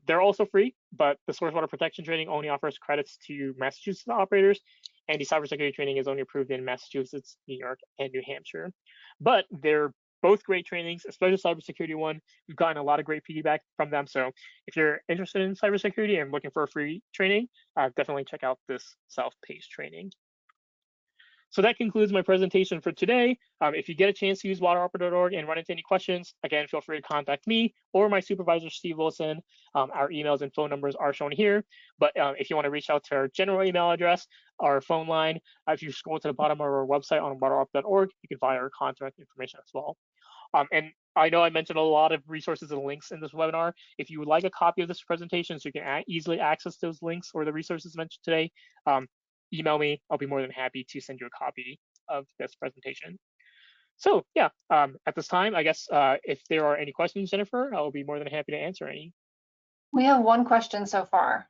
They're also free, but the source water protection training only offers credits to Massachusetts operators, and the cybersecurity training is only approved in Massachusetts, New York, and New Hampshire. But they're both great trainings, especially the cybersecurity one. We've gotten a lot of great feedback from them. So if you're interested in cybersecurity and looking for a free training, definitely check out this self-paced training. So that concludes my presentation for today. If you get a chance to use wateropera.org and run into any questions, again, feel free to contact me or my supervisor, Steve Wilson. Our emails and phone numbers are shown here. But if you want to reach out to our general email address, our phone line, if you scroll to the bottom of our website on wateropera.org, you can find our contact information as well. And I know I mentioned a lot of resources and links in this webinar. If you would like a copy of this presentation so you can easily access those links or the resources mentioned today, email me. I'll be more than happy to send you a copy of this presentation. So yeah, at this time, I guess if there are any questions, Jennifer, I'll be more than happy to answer any. We have one question so far.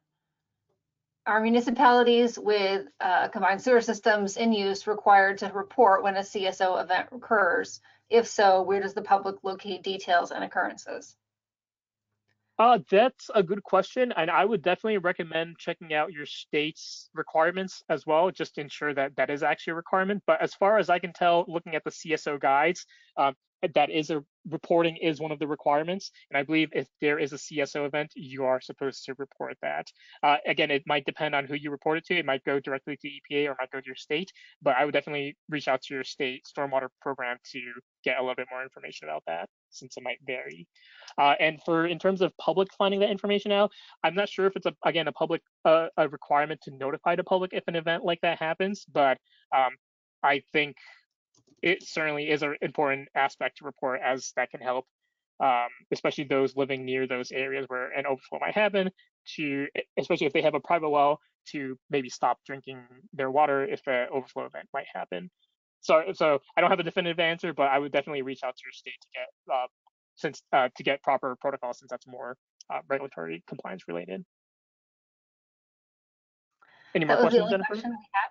Are municipalities with combined sewer systems in use required to report when a CSO event occurs? If so, where does the public locate details and occurrences? That's a good question, and I would definitely recommend checking out your state's requirements as well, just to ensure that that is actually a requirement. But as far as I can tell, looking at the CSO guides, that is reporting is one of the requirements. And I believe if there is a CSO event, you are supposed to report that. Again, it might depend on who you report it to. It might go directly to EPA or it might go to your state, but I would definitely reach out to your state stormwater program to get a little bit more information about that, since it might vary. And in terms of public finding that information out, I'm not sure if it's a public a requirement to notify the public if an event like that happens, but I think it certainly is an important aspect to report, as that can help, especially those living near those areas where an overflow might happen, especially if they have a private well, to maybe stop drinking their water if an overflow event might happen. So I don't have a definitive answer, but I would definitely reach out to your state to get proper protocols, since that's more regulatory compliance related. Any more questions, Jennifer? Question we had.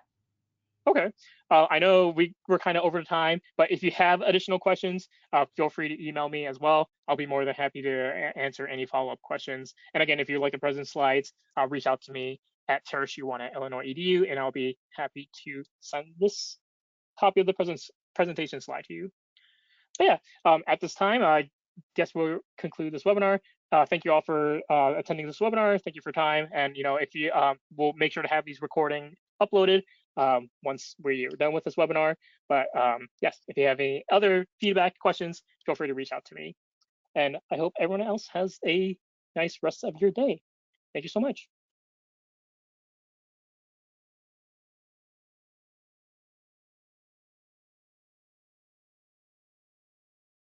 Okay. I know we're kind of over time, but if you have additional questions, feel free to email me as well. I'll be more than happy to answer any follow-up questions. And again, if you like the present slides, reach out to me at terrasu1@illinois.edu, and I'll be happy to send this copy of the presentation slide to you. But yeah, at this time, I guess we'll conclude this webinar. Thank you all for attending this webinar. Thank you for your time. And if you we'll make sure to have these recording uploaded once we're done with this webinar. But yes, if you have any other feedback, questions, feel free to reach out to me. And I hope everyone else has a nice rest of your day. Thank you so much.